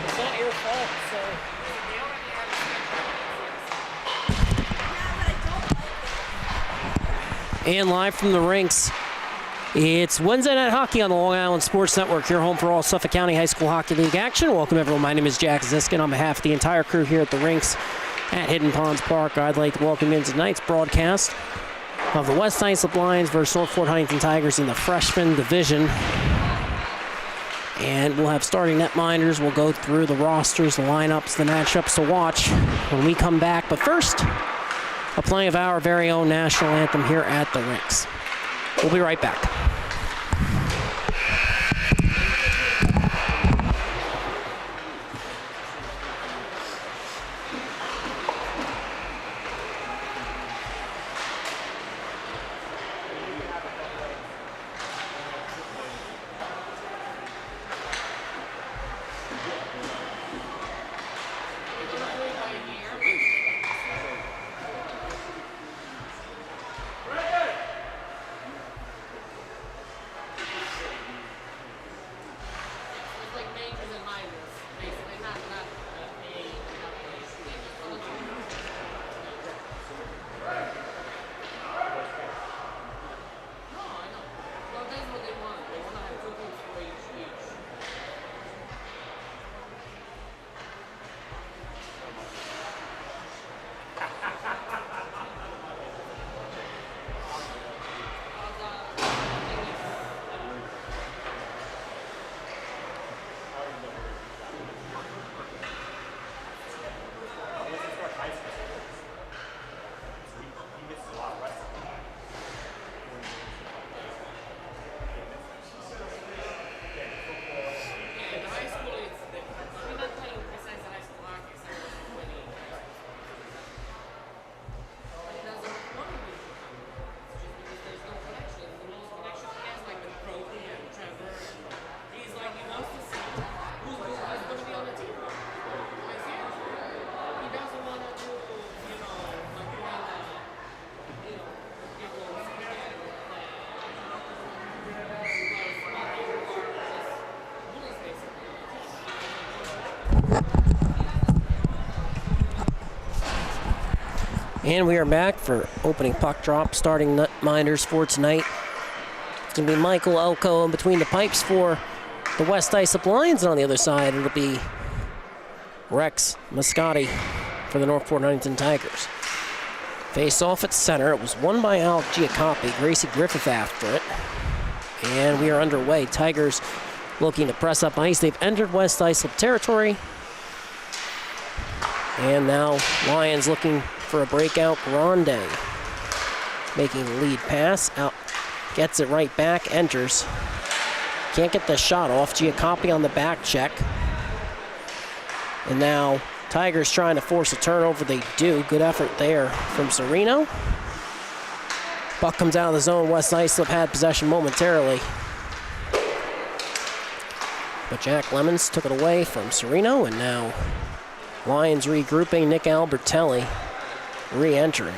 It's not your fault, so. And live from the rinks, it's Wednesday Night Hockey on the Long Island Sports Network, your home for all Suffolk County High School Hockey League action. Welcome, everyone. My name is Jack Ziskin. On behalf of the entire crew here at the rinks at Hidden Ponds Park, I'd like to welcome you to tonight's broadcast of the West Islip Lions versus Northport Huntington Tigers in the freshman division. And we'll have starting netminders. We'll go through the rosters, the lineups, the matchups to watch when we come back. But first, a play of our very own national anthem here at the rinks. We'll be right back. And we are back for opening puck drop, starting netminders for tonight. It's going to be Michael Elko in between the pipes for the West Islip Lions. And on the other side, it'll be Rex Mascotti for the Northport Huntington Tigers. Face off at center. It was won by Alec Giacopi. Gracie Griffith after it. And we are underway. Tigers looking to press up ice. They've entered West Islip territory. And now Lions looking for a breakout. Grande making the lead pass. Out, gets it right back, enters. Can't get the shot off. Giacopi on the back check. And now Tigers trying to force a turnover. They do. Good effort there from Sereno. Puck comes out of the zone. West Islip had possession momentarily, but Jack Lemons took it away from Sereno, and now Lions regrouping. Nick Albertelli re-entering.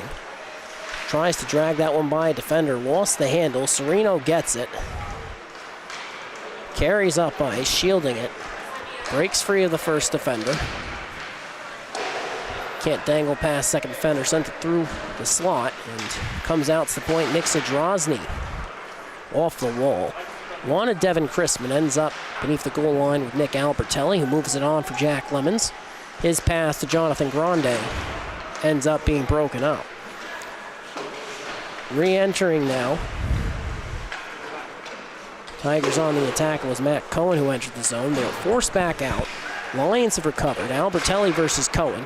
Tries to drag that one by a defender. Lost the handle. Sereno gets it. Carries up ice, shielding it. Breaks free of the first defender. Can't dangle past second defender. Sent it through the slot and comes out to the point. Nick Zadrozny off the wall. Wanted Devin Chrisman. Ends up beneath the goal line with Nick Albertelli, who moves it on for Jack Lemons. His pass to Jonathan Grande ends up being broken up. Re-entering now. Tigers on the attack. It was Matt Cohen who entered the zone. They were forced back out. Lions have recovered. Albertelli versus Cohen.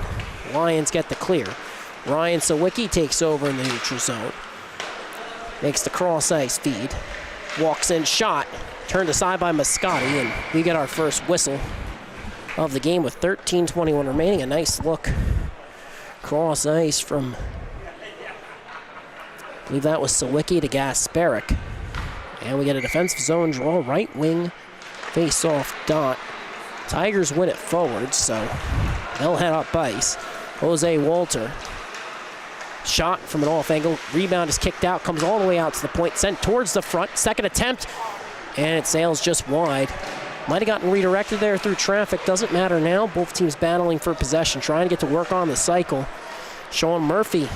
Lions get the clear. Ryan Sawicki takes over in the neutral zone. Makes the cross-ice feed. Walks in, shot. Turned aside by Mascotti, and we get our first whistle of the game with 13:21 remaining. A nice look cross-ice from, I believe that was Sawicki to Gasparic. And we get a defensive zone draw, right wing face-off dot. Tigers win it forward, so they'll head up ice. Jose Walter Shot from an off angle. Rebound is kicked out, comes all the way out to the point, sent towards the front. Second attempt, and it sails just wide. Might have gotten redirected there through traffic. Doesn't matter now. Both teams battling for possession, trying to get to work on the cycle. Sean Murphy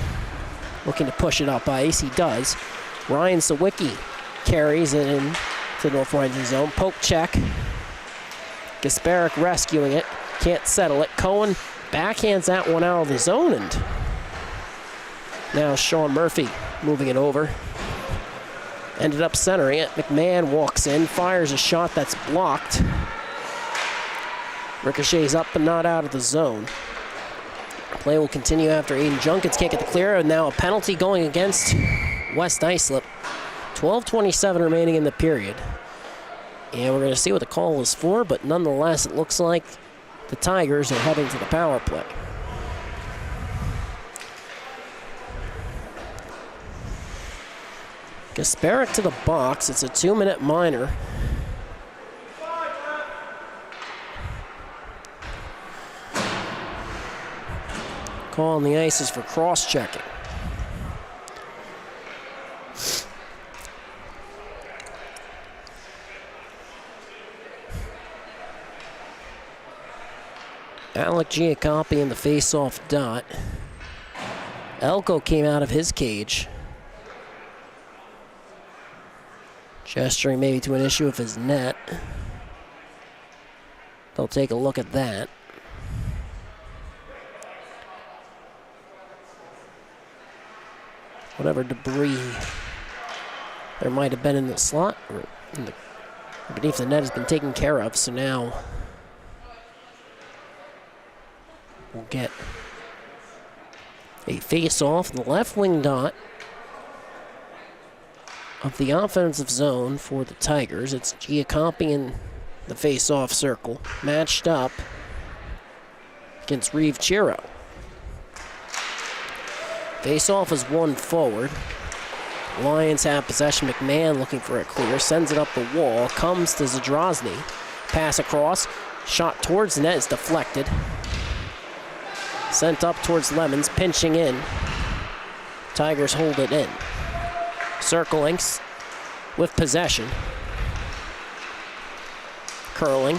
looking to push it up ice. He does. Ryan Sawicki carries it in to North Huntington zone. Poke check. Gasparic rescuing it. Can't settle it. Cohen backhands that one out of the zone, and now Sean Murphy moving it over. Ended up centering it. McMahon walks in, fires a shot that's blocked. Ricochets up but not out of the zone. Play will continue after Aiden Junkins can't get the clear, and now a penalty going against West Islip. 12:27 remaining in the period. And we're going to see what the call is for, but nonetheless, it looks like the Tigers are heading to the power play. Gasparic to the box. It's a 2-minute minor. Call on the ice is for cross-checking. Alec Giacoppi in the face-off dot. Elko came out of his cage, gesturing maybe to an issue with his net. They'll take a look at that. Whatever debris there might have been in the slot or beneath the net has been taken care of, so now we'll get a face-off in the left wing dot of the offensive zone for the Tigers. It's Giacoppi in the face-off circle, matched up against Reeve Chiro. Face-off is one forward. Lions have possession. McMahon looking for a clear, sends it up the wall, comes to Zadrozny. Pass across, shot towards the net is deflected. Sent up towards Lemons, pinching in. Tigers hold it in. Circling with possession. Curling,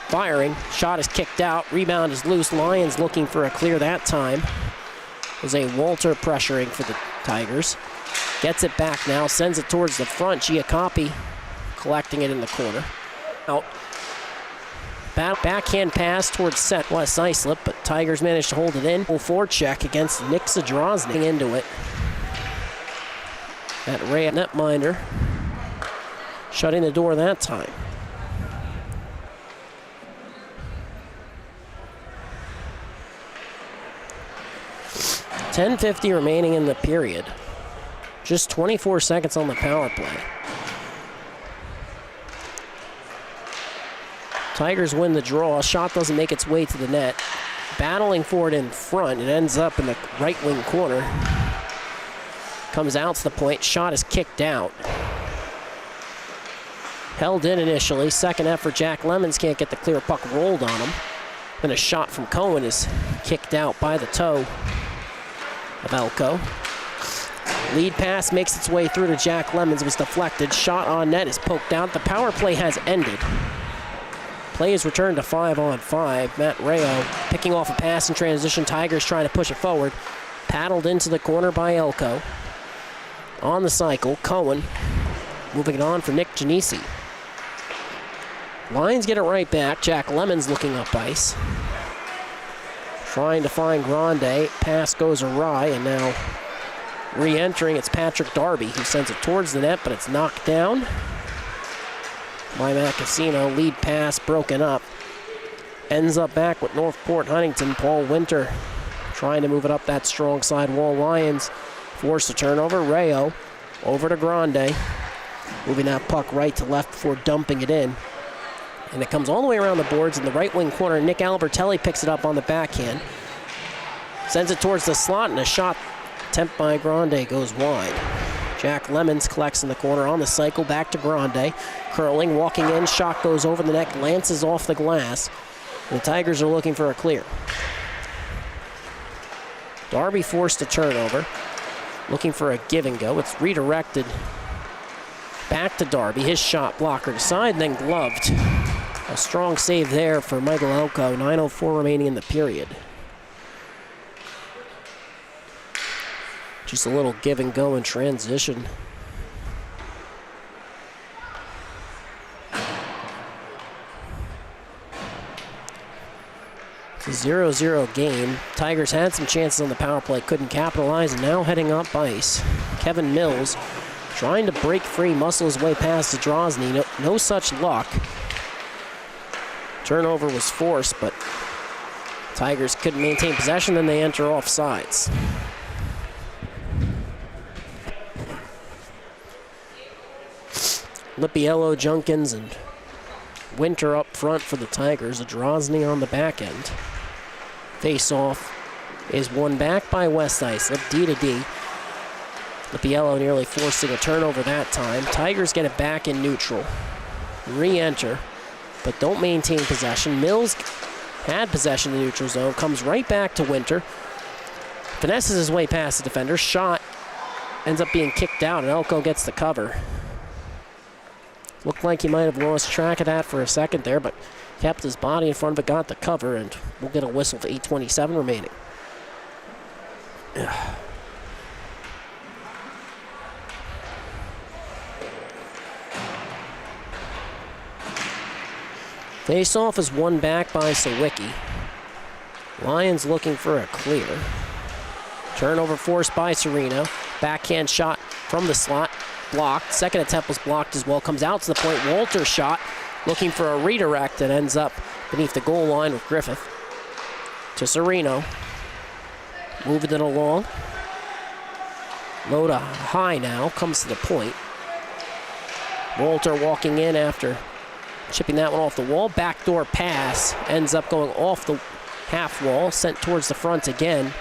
firing, shot is kicked out, rebound is loose. Lions looking for a clear that time. There's a Walter pressuring for the Tigers. Gets it back now, sends it towards the front. Giacoppi collecting it in the corner. Out. Backhand pass towards set West Islip, but Tigers managed to hold it in. Full forecheck against Nick Zadrozny into it. That Ray netminder shutting the door that time. $10:50 remaining in the period. Just 24 seconds on the power play. Tigers win the draw. Shot doesn't make its way to the net. Battling for it in front. It ends up in the right wing corner. Comes out to the point. Shot is kicked out. Held in initially. Second effort, Jack Lemons can't get the clear puck rolled on him. Then a shot from Cohen is kicked out by the toe of Elko. Lead pass makes its way through to Jack Lemons. It was deflected. Shot on net is poked out. The power play has ended. Play is returned to 5-on-5. Matt Rayo picking off a pass in transition. Tigers trying to push it forward. Paddled into the corner by Elko. On the cycle, Cohen moving it on for Nick Genesi. Lions get it right back. Jack Lemons looking up ice. Trying to find Grande. Pass goes awry, and now re-entering, it's Patrick Darby who sends it towards the net, but it's knocked down by Matt Casino. Lead pass broken up. Ends up back with Northport Huntington. Paul Winter trying to move it up that strong side wall. Lions force a turnover. Rayo over to Grande. Moving that puck right to left before dumping it in. And it comes all the way around the boards in the right wing corner. Nick Albertelli picks it up on the backhand. Sends it towards the slot, and a shot attempt by Grande goes wide. Jack Lemons collects in the corner on the cycle, back to Grande. Curling, walking in, shot goes over the neck, lances off the glass. The Tigers are looking for a clear. Darby forced a turnover, looking for a give and go. It's redirected back to Darby. His shot blocker to side, and then gloved. A strong save there for Michael Elko. 9:04 remaining in the period. Just a little give and go in transition. It's a 0-0 game. Tigers had some chances on the power play, couldn't capitalize, and now heading up ice. Kevin Mills trying to break free, muscle his way past Zadrozny. No such luck. Turnover was forced, but Tigers couldn't maintain possession, then they enter off sides. Lippiello, Junkins, and Winter up front for the Tigers. Zadrozny on the back end. Face-off is won back by West Islip, D-to-D. Lippiello nearly forcing a turnover that time. Tigers get it back in neutral. Re-enter, but don't maintain possession. Mills had possession in the neutral zone, comes right back to Winter. Finesses his way past the defender. Shot ends up being kicked out, and Elko gets the cover. Looked like he might have lost track of that for a second there, but kept his body in front of it, got the cover, and we'll get a whistle for 8:27 remaining. Face-off is won back by Sawicki. Lions looking for a clear. Turnover forced by Sereno. Backhand shot from the slot, blocked. Second attempt was blocked as well. Comes out to the point. Walter shot, looking for a redirect, and ends up beneath the goal line with Griffith. To Sereno. Moving it along. Loda high now, comes to the point. Walter walking in after chipping that one off the wall. Backdoor pass ends up going off the half wall, sent towards the front again.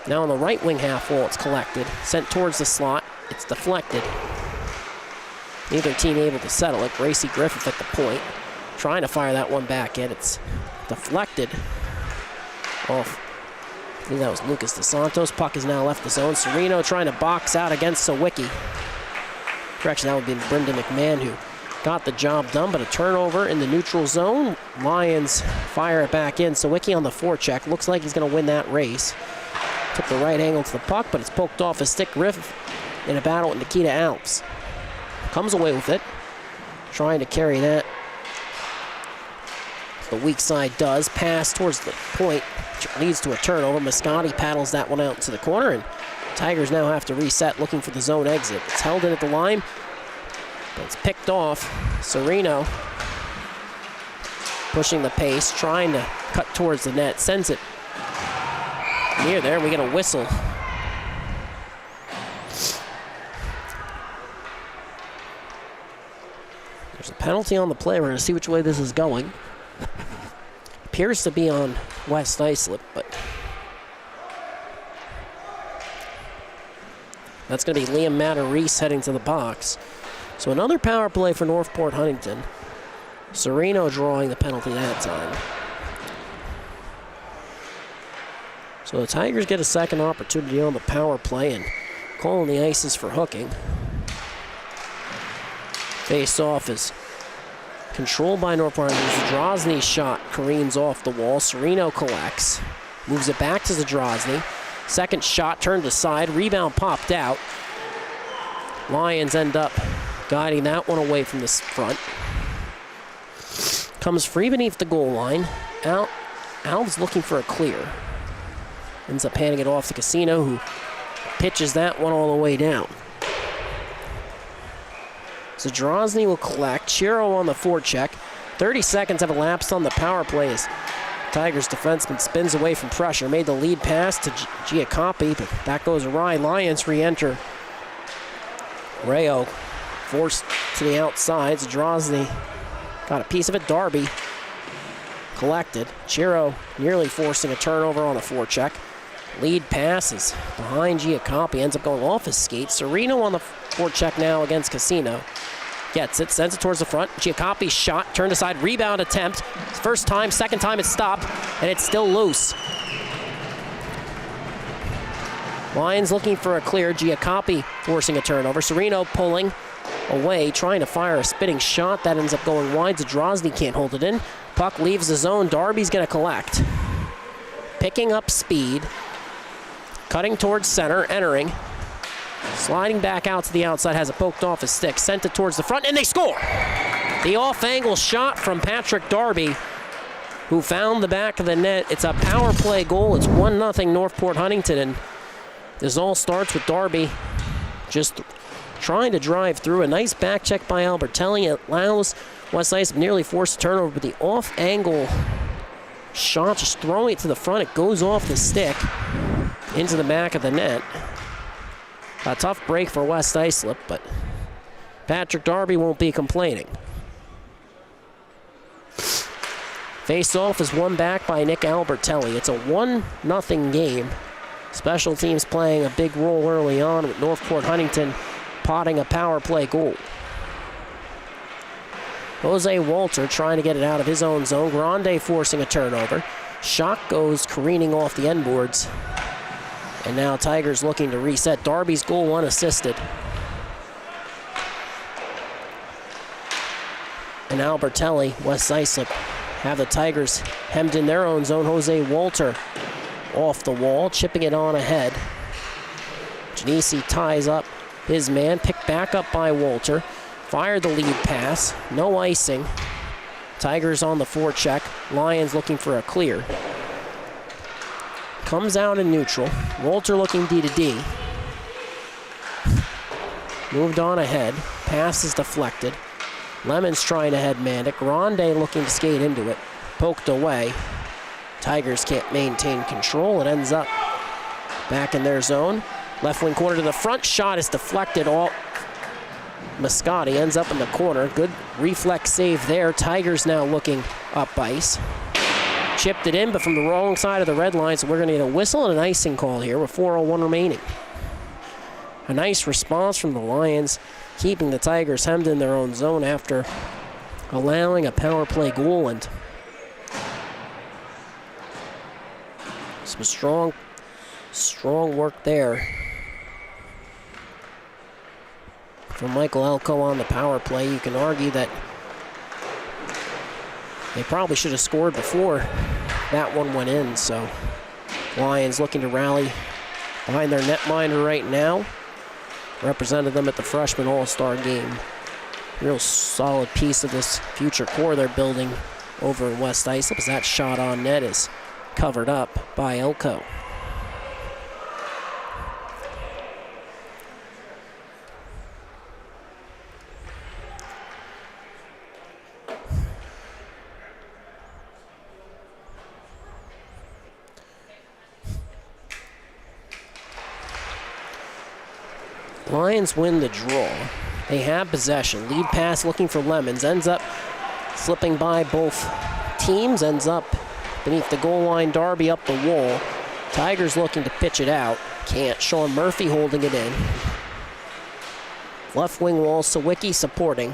Now on the right wing half wall, it's collected. Sent towards the slot, it's deflected. Neither team able to settle it. Gracie Griffith at the point, trying to fire that one back in. It's deflected off. I think that was Lucas DeSantos. Puck has now left the zone. Sereno trying to box out against Sawicki. Correction, that would be Brendan McMahon who got the job done, but a turnover in the neutral zone. Lions fire it back in. Sawicki on the forecheck. Looks like he's going to win that race. Took the right angle to the puck, but it's poked off his stick. Griffith in a battle with Nikita Alps. Comes away with it. Trying to carry that. The weak side does. Pass towards the point. Leads to a turnover. Moscati paddles that one out to the corner, and Tigers now have to reset, looking for the zone exit. It's held in at the line, but it's picked off. Sereno pushing the pace, trying to cut towards the net. Sends it near there. We get a whistle. There's a penalty on the play. We're going to see which way this is going. Appears to be on West Islip, but that's going to be Liam Matter-Reese heading to the box. So another power play for Northport Huntington. Sereno drawing the penalty that time. So the Tigers get a second opportunity on the power play and calling the ices for hooking. Face-off is controlled by Northport. Zadrozny's shot careens off the wall. Sereno collects. Moves it back to Zadrozny. Second shot turned aside. Rebound popped out. Lions end up guiding that one away from the front. Comes free beneath the goal line. Alves looking for a clear. Ends up handing it off to Casino, who pitches that one all the way down. Zadrozny will collect. Chiro on the forecheck. 30 seconds have elapsed on the power play as Tigers defenseman spins away from pressure. Made the lead pass to Giacoppi, but that goes awry. Lions re-enter. Rayo forced to the outside. Zadrozny got a piece of it. Darby collected. Chiro nearly forcing a turnover on the forecheck. Lead pass is behind Giacoppi. Ends up going off his skate. Sereno on the forecheck now against Casino. Gets it, sends it towards the front. Giacoppi's shot, turned aside, rebound attempt. First time, second time it's stopped, and it's still loose. Lions looking for a clear. Giacoppi forcing a turnover. Serino pulling away, trying to fire a spinning shot. That ends up going wide. Zadrozny can't hold it in. Puck leaves the zone. Darby's going to collect. Picking up speed. Cutting towards center, entering. Sliding back out to the outside, has it poked off his stick. Sent it towards the front, and they score! The off-angle shot from Patrick Darby, who found the back of the net. It's a power play goal. It's 1-0 Northport Huntington, and this all starts with Darby just trying to drive through. A nice back check by Albertelli. It allows West Islip nearly forced a turnover, but the off-angle shot, just throwing it to the front. It goes off the stick into the back of the net. A tough break for West Islip, but Patrick Darby won't be complaining. Face-off is won back by Nick Albertelli. It's a 1-0 game. Special teams playing a big role early on with Northport Huntington potting a power play goal. Jose Walter trying to get it out of his own zone. Grande forcing a turnover. Shot goes careening off the end boards. And now Tigers looking to reset. Darby's goal unassisted. And Albertelli, West Islip, have the Tigers hemmed in their own zone. Jose Walter off the wall, chipping it on ahead. Genesi ties up his man, picked back up by Walter. Fired the lead pass, no icing. Tigers on the forecheck. Lions looking for a clear. Comes out in neutral. Walter looking D to D. Moved on ahead. Pass is deflected. Lemon's trying to headman it. Grande looking to skate into it. Poked away. Tigers can't maintain control. It ends up back in their zone. Left wing corner to the front. Shot is deflected. Mascotti ends up in the corner. Good reflex save there. Tigers now looking up ice. Chipped it in, but from the wrong side of the red line, so we're going to get a whistle and an icing call here with 4:01 remaining. A nice response from the Lions, keeping the Tigers hemmed in their own zone after allowing a power play goal, and some strong work there from Michael Elko on the power play. You can argue that they probably should have scored before that one went in, so Lions looking to rally behind their netminder right now. Represented them at the freshman all-star game. Real solid piece of this future core they're building over in West Islip, as that shot on net is covered up by Elko. Lions win the draw. They have possession. Lead pass looking for Lemons. Ends up slipping by both teams. Ends up beneath the goal line. Darby up the wall. Tigers looking to pitch it out. Can't. Sean Murphy holding it in. Left wing wall. Sawicki supporting.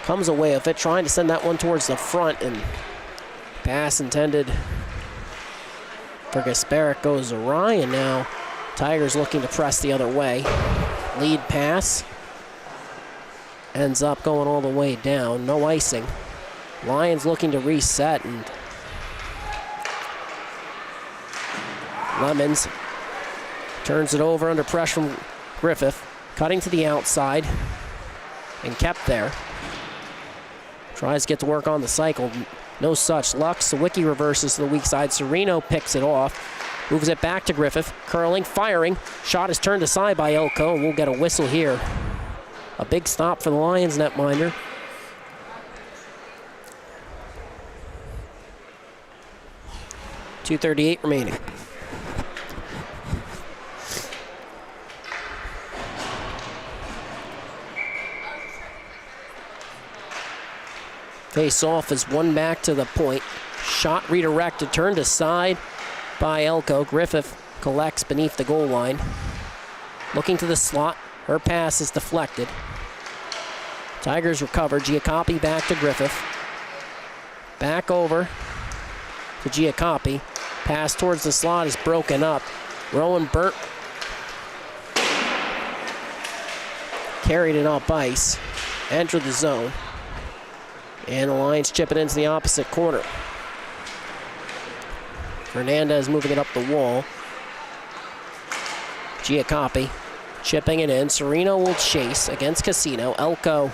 Comes away with it. Trying to send that one towards the front. And pass intended for Gasparic goes awry. And now Tigers looking to press the other way. Lead pass ends up going all the way down. No icing. Lions looking to reset, and Lemons turns it over under pressure from Griffith. Cutting to the outside and kept there. Tries to get to work on the cycle. No such luck. Sawicki reverses to the weak side. Serino picks it off. Moves it back to Griffith. Curling, firing. Shot is turned aside by Elko, and we'll get a whistle here. A big stop for the Lions netminder. .238 remaining. Face off is one back to the point. Shot redirected, turned aside by Elko. Griffith collects beneath the goal line. Looking to the slot. Her pass is deflected. Tigers recover. Giacoppi back to Griffith. Back over to Giacoppi. Pass towards the slot is broken up. Rowan Burt carried it up ice, entered the zone, and the Lions chip it into the opposite corner. Hernandez moving it up the wall. Giacopi chipping it in. Serino will chase against Casino. Elko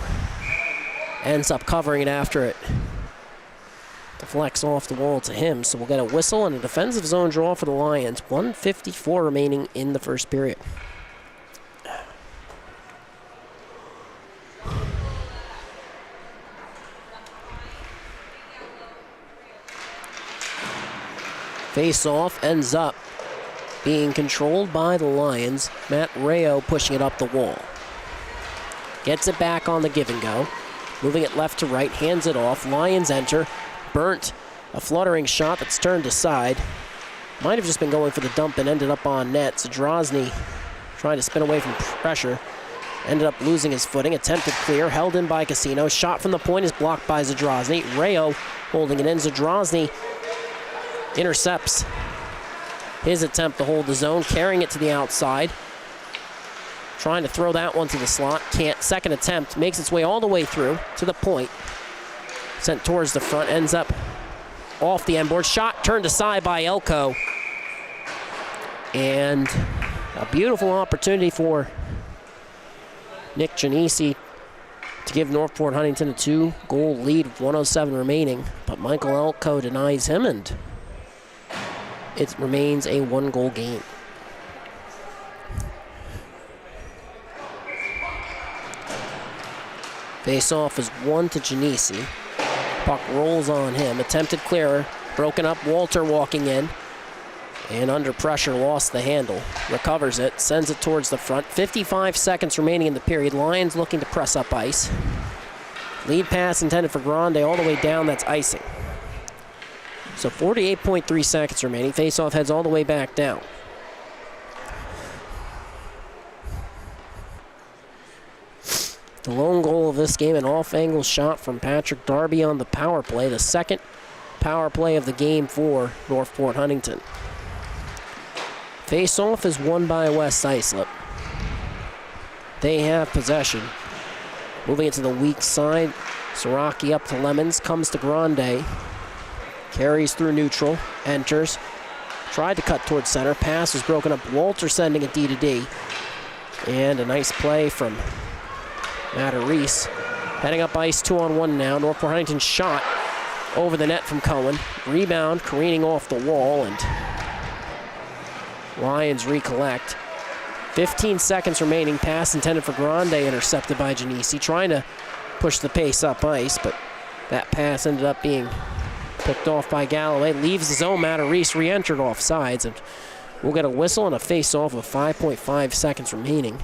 ends up covering it after it deflects off the wall to him. So we'll get a whistle and a defensive zone draw for the Lions. 1:54 remaining in the first period. Face-off ends up being controlled by the Lions. Matt Rayo pushing it up the wall. Gets it back on the give and go. Moving it left to right, hands it off. Lions enter. Burnt, a fluttering shot that's turned aside. Might have just been going for the dump and ended up on net. Zadrozny trying to spin away from pressure. Ended up losing his footing. Attempted clear, held in by Casino. Shot from the point is blocked by Zadrozny. Rayo holding it in. Zadrozny intercepts his attempt to hold the zone, carrying it to the outside. Trying to throw that one to the slot. Can't. Second attempt. Makes its way all the way through to the point. Sent towards the front. Ends up off the end board. Shot turned aside by Elko. And a beautiful opportunity for Nick Janisi to give Northport Huntington a 2-goal lead with 1:07 remaining. But Michael Elko denies him, and it remains a 1-goal game. Face-off is 1 to Janisi. Puck rolls on him. Attempted clearer. Broken up. Walter walking in. And under pressure, lost the handle. Recovers it. Sends it towards the front. 55 seconds remaining in the period. Lions looking to press up ice. Lead pass intended for Grande all the way down. That's icing. So 48.3 seconds remaining. Face-off heads all the way back down. The lone goal of this game, an off-angle shot from Patrick Darby on the power play. The second power play of the game for Northport Huntington. Face-off is won by West Islip. They have possession. Moving it to the weak side. Siraki up to Lemons. Comes to Grande. Carries through neutral, enters, tried to cut towards center, pass was broken up. Walter sending it D to D. And a nice play from Reese. Heading up ice, 2-on-1 now. Northport Huntington shot over the net from Cohen. Rebound, careening off the wall, and Lions recollect. 15 seconds remaining, pass intended for Grande, intercepted by Janisi. Trying to push the pace up ice, but that pass ended up being picked off by Galloway. Leaves the zone. Reese re-entered off sides, and we'll get a whistle and a face-off with 5.5 seconds remaining.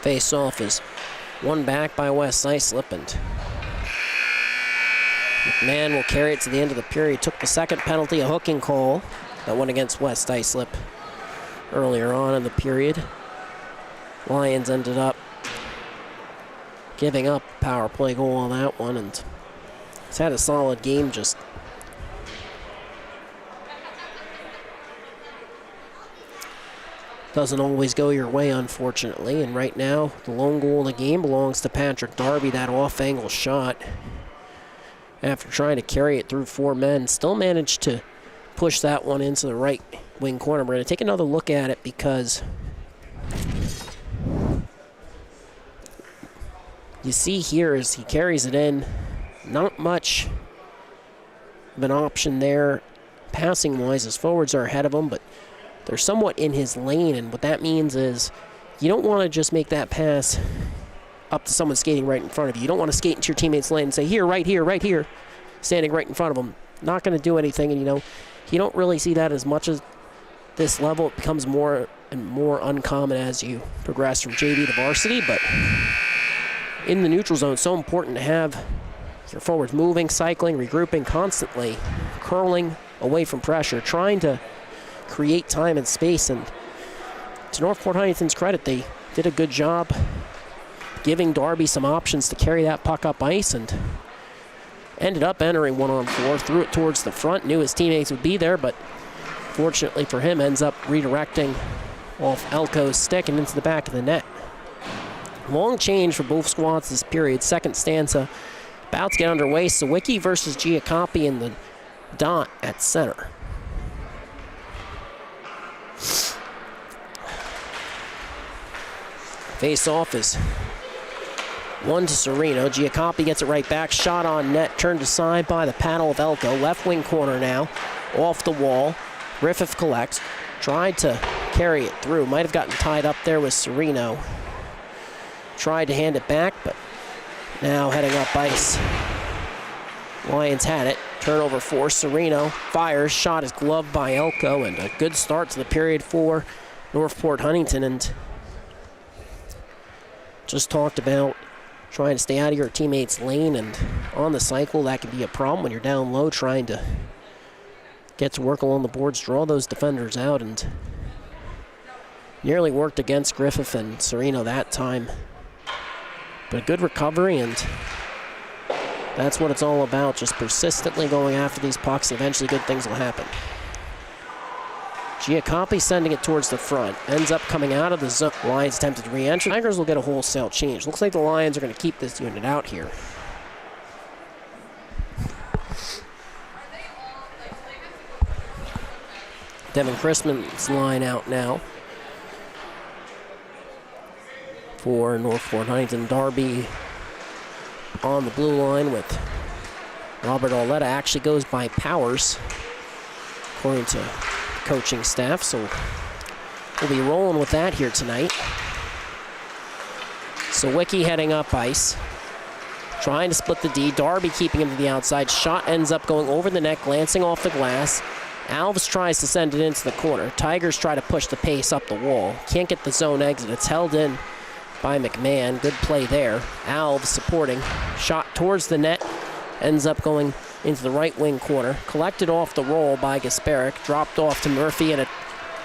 Face-off is won back by West Islip, and McMahon will carry it to the end of the period. Took the second penalty, a hooking call that went against West Islip earlier on in the period. Lions ended up giving up a power play goal on that one, and he's had a solid game. Just doesn't always go your way, unfortunately. And right now, the lone goal in the game belongs to Patrick Darby. That off-angle shot, after trying to carry it through 4 men, still managed to push that one into the right wing corner. We're going to take another look at it because you see here as he carries it in, not much of an option there passing-wise. His forwards are ahead of him, but they're somewhat in his lane, and what that means is you don't want to just make that pass up to someone skating right in front of you. You don't want to skate into your teammate's lane and say, here, right here, standing right in front of them. Not going to do anything, and you don't really see that as much as this level. It becomes more and more uncommon as you progress from JV to varsity, but in the neutral zone, it's so important to have your forwards moving, cycling, regrouping constantly, curling away from pressure, trying to create time and space. And to Northport Huntington's credit, they did a good job giving Darby some options to carry that puck up ice, and ended up entering 1-on-4, threw it towards the front, knew his teammates would be there, but fortunately for him, ends up redirecting off Elko's stick and into the back of the net. Long change for both squads this period. Second stanza about to get underway. Sawicki versus Giacoppi in the dot at center. Face-off is 1 to Sereno. Giacoppi gets it right back. Shot on net. Turned aside by the paddle of Elko. Left wing corner now. Off the wall. Griffith collects. Tried to carry it through. Might have gotten tied up there with Sereno. Tried to hand it back, but now heading up ice. Lions had it. Turnover for Sereno. Fires. Shot is gloved by Elko, and a good start to the period for Northport Huntington. And just talked about trying to stay out of your teammate's lane, and on the cycle that can be a problem when you're down low trying to get to work along the boards, draw those defenders out, and nearly worked against Griffith and Sereno that time. But a good recovery, and that's what it's all about, just persistently going after these pucks, and eventually good things will happen. Giacoppi sending it towards the front. Ends up coming out of the zone. Lions attempted to re-enter. Tigers will get a wholesale change. Looks like the Lions are going to keep this unit out here. Devin Chrisman's line out now for Northport Huntington. Darby on the blue line with Robert Arletta. Actually goes by Powers, according to coaching staff, so we'll be rolling with that here tonight. Sawicki heading up ice, trying to split the D. Darby keeping him to the outside. Shot ends up going over the net, glancing off the glass. Alves tries to send it into the corner. Tigers try to push the pace up the wall. Can't get the zone exit. It's held in by McMahon. Good play there. Alves supporting. Shot towards the net. Ends up going into the right wing corner. Collected off the roll by Gasparic. Dropped off to Murphy, and a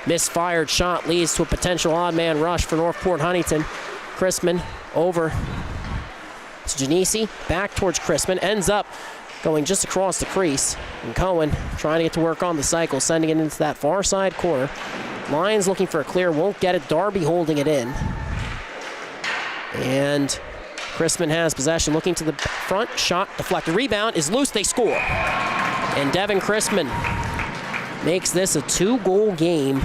misfired shot leads to a potential odd man rush for Northport Huntington. Chrisman over to Genesi. Back towards Chrisman. Ends up going just across the crease. And Cohen trying to get to work on the cycle, sending it into that far side corner. Lions looking for a clear. Won't get it. Darby holding it in. And Chrisman has possession, looking to the front, shot deflected, rebound is loose, they score. And Devin Chrisman makes this a 2-goal game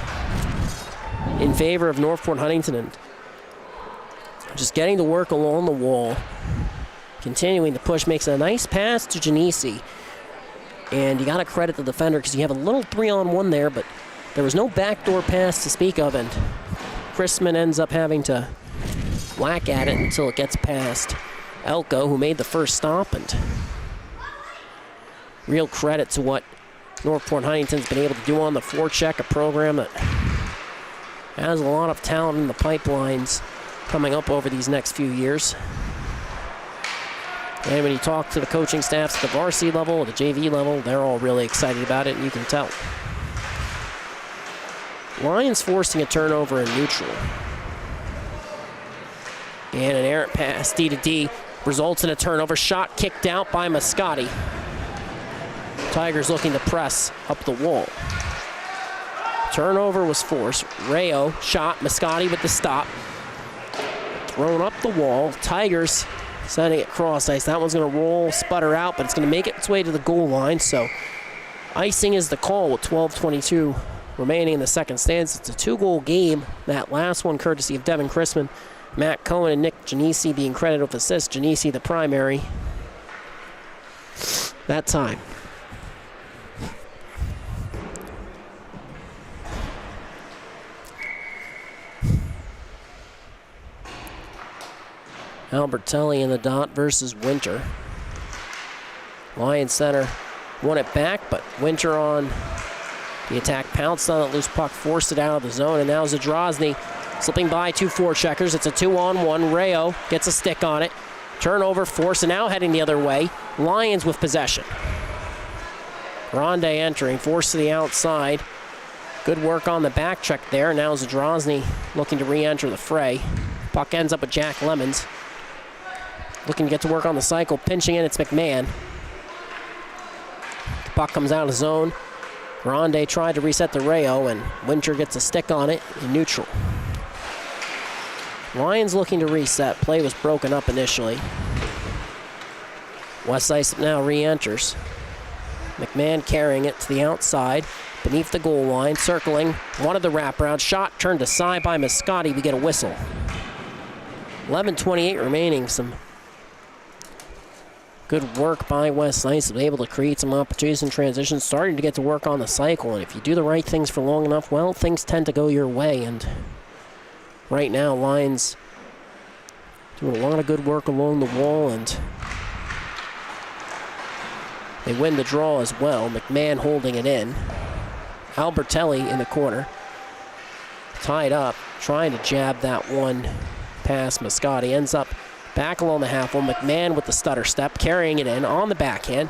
in favor of Northport Huntington, and just getting to work along the wall, continuing to push, makes a nice pass to Genesi. And you got to credit the defender because you have a little 3-on-1 there, but there was no backdoor pass to speak of, and Chrisman ends up having to whack at it until it gets past Elko, who made the first stop, and real credit to what Northport Huntington's been able to do on the forecheck, a program that has a lot of talent in the pipelines coming up over these next few years. And when you talk to the coaching staffs at the varsity level or the JV level, they're all really excited about it, and you can tell. Lions forcing a turnover in neutral. And an errant pass, D to D, results in a turnover. Shot kicked out by Mascotti. Tigers looking to press up the wall. Turnover was forced. Rayo shot, Mascotti with the stop. Thrown up the wall. Tigers sending it cross ice. That one's going to roll, sputter out, but it's going to make its way to the goal line. So icing is the call with 12:22 remaining in the second stanza. It's a 2-goal game. That last one courtesy of Devin Chrisman. Matt Cohen and Nick Genesi being credited with assists. Genesi the primary that time. Albertelli in the dot versus Winter. Lions center won it back, but Winter on the attack pounced on it. Loose puck, forced it out of the zone, and now Zadrozny slipping by 2 forecheckers. It's a 2-on-1. Rayo gets a stick on it. Turnover, force, and now heading the other way. Lions with possession. Grande entering, forced to the outside. Good work on the back check there. Now Zadrozny looking to re-enter the fray. Puck ends up with Jack Lemons. Looking to get to work on the cycle, pinching in, it's McMahon. The puck comes out of zone. Grande tried to reset the Rayo, and Winter gets a stick on it in neutral. Lions looking to reset. Play was broken up initially. West Islip now re-enters. McMahon carrying it to the outside, beneath the goal line, circling, wanted the wraparound, shot turned aside by Moscati, we get a whistle. 11:28 remaining, some good work by West Islip, able to create some opportunities in transition, starting to get to work on the cycle, and if you do the right things for long enough, well, things tend to go your way, and right now, Lions doing a lot of good work along the wall, and they win the draw as well. McMahon holding it in. Albertelli in the corner. Tied up, trying to jab that one past Moscati. Ends up back along the half wall. McMahon with the stutter step, carrying it in on the backhand.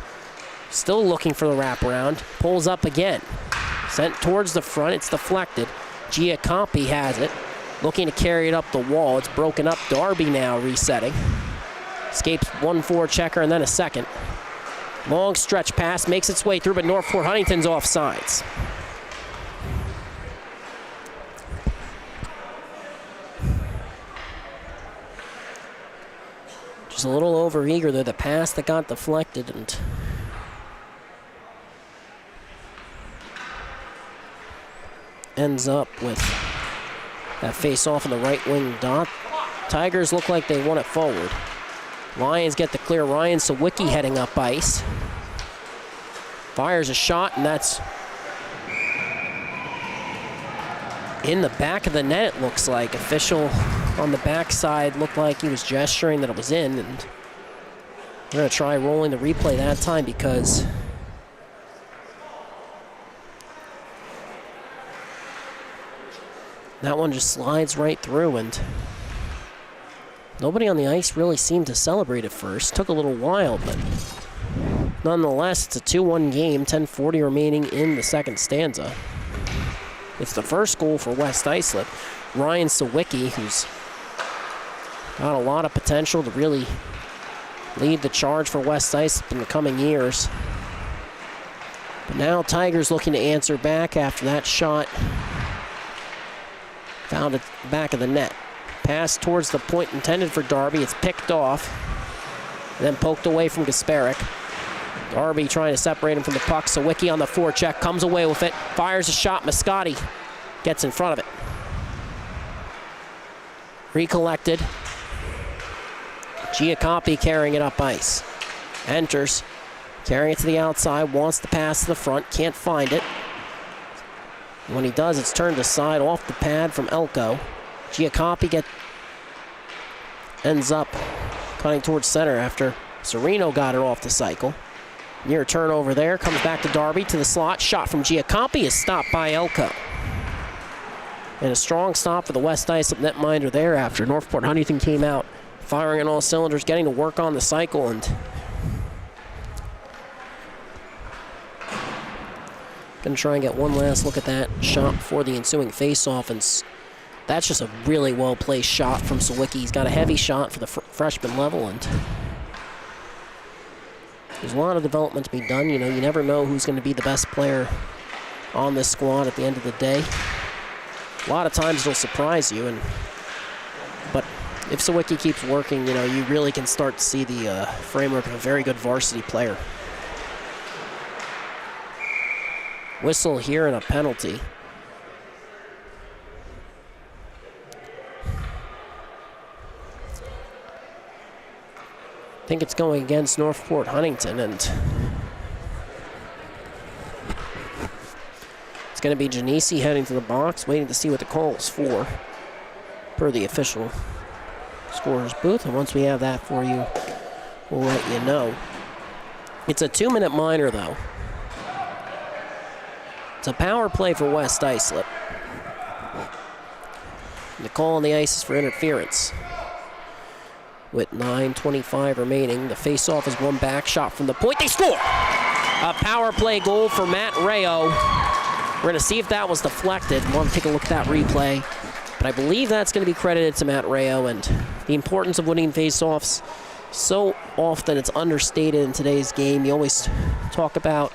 Still looking for the wraparound. Pulls up again. Sent towards the front, it's deflected. Giacompi has it. Looking to carry it up the wall. It's broken up. Darby now resetting. Escapes 1-4 checker and then a second. Long stretch pass, makes its way through, but Northport Huntington's offsides. Just a little over-eager there. The pass that got deflected, and ends up with that face-off in the right wing dot. Tigers look like they want it forward. Lions get the clear. Ryan Sawicki heading up ice. Fires a shot, and that's in the back of the net, it looks like. Official on the backside looked like he was gesturing that it was in, and we're going to try rolling the replay that time because that one just slides right through, and nobody on the ice really seemed to celebrate at first. Took a little while, but nonetheless, it's a 2-1 game, 10:40 remaining in the second stanza. It's the first goal for West Islip. Ryan Sawicki, who's got a lot of potential to really lead the charge for West Islip in the coming years. But now Tigers looking to answer back after that shot. Found at the back of the net. Pass towards the point intended for Darby. It's picked off. And then poked away from Gasparic. Darby trying to separate him from the puck. Sawicki on the forecheck, comes away with it. Fires a shot. Moscati gets in front of it. Recollected. Giacompi carrying it up ice. Enters. Carrying it to the outside. Wants to pass to the front. Can't find it. When he does, it's turned aside off the pad from Elko. Giacompi ends up cutting towards center after Sereno got it off the cycle. Near turnover there, comes back to Darby to the slot. Shot from Giacompi is stopped by Elko. And a strong stop for the West Islip netminder there after Northport Huntington came out firing on all cylinders, getting to work on the cycle, and gonna try and get one last look at that shot before the ensuing face-off, and that's just a really well-placed shot from Sawicki. He's got a heavy shot for the freshman level, and there's a lot of development to be done. You know, you never know who's going to be the best player on this squad at the end of the day. A lot of times it'll surprise you, but if Sawicki keeps working, you know, you really can start to see the framework of a very good varsity player. Whistle here and a penalty. I think it's going against Northport Huntington, and it's going to be Genesi heading to the box, waiting to see what the call is for, per the official scorer's booth. And once we have that for you, we'll let you know. It's a 2-minute minor, though. It's a power play for West Islip. The call on the ice is for interference. With 9:25 remaining, the face-off is one back, shot from the point, they score! A power play goal for Matt Rayo. We're gonna see if that was deflected. We'll take a look at that replay. But I believe that's gonna be credited to Matt Rayo, and the importance of winning face-offs so often it's understated in today's game. You always talk about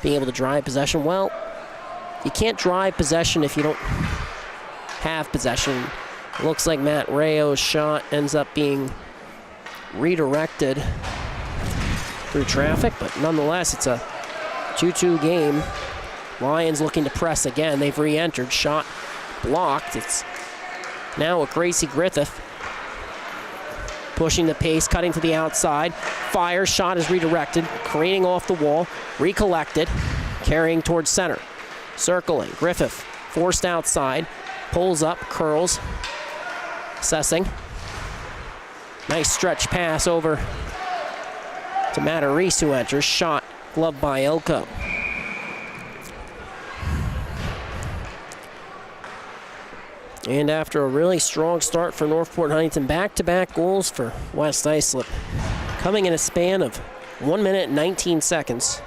being able to drive possession. Well, you can't drive possession if you don't have possession. It looks like Matt Rayo's shot ends up being redirected through traffic, but nonetheless, it's a 2-2 game. Lions looking to press again. They've re-entered. Shot blocked. It's now with Gracie Griffith pushing the pace, cutting to the outside. Fires. Shot is redirected. Careening off the wall. Recollected. Carrying towards center. Circling. Griffith forced outside. Pulls up. Curls. Assessing. Nice stretch pass over to Matarese, who enters. Shot gloved by Elko. And after a really strong start for Northport Huntington, back-to-back goals for West Islip, coming in a span of 1 minute and 19 seconds.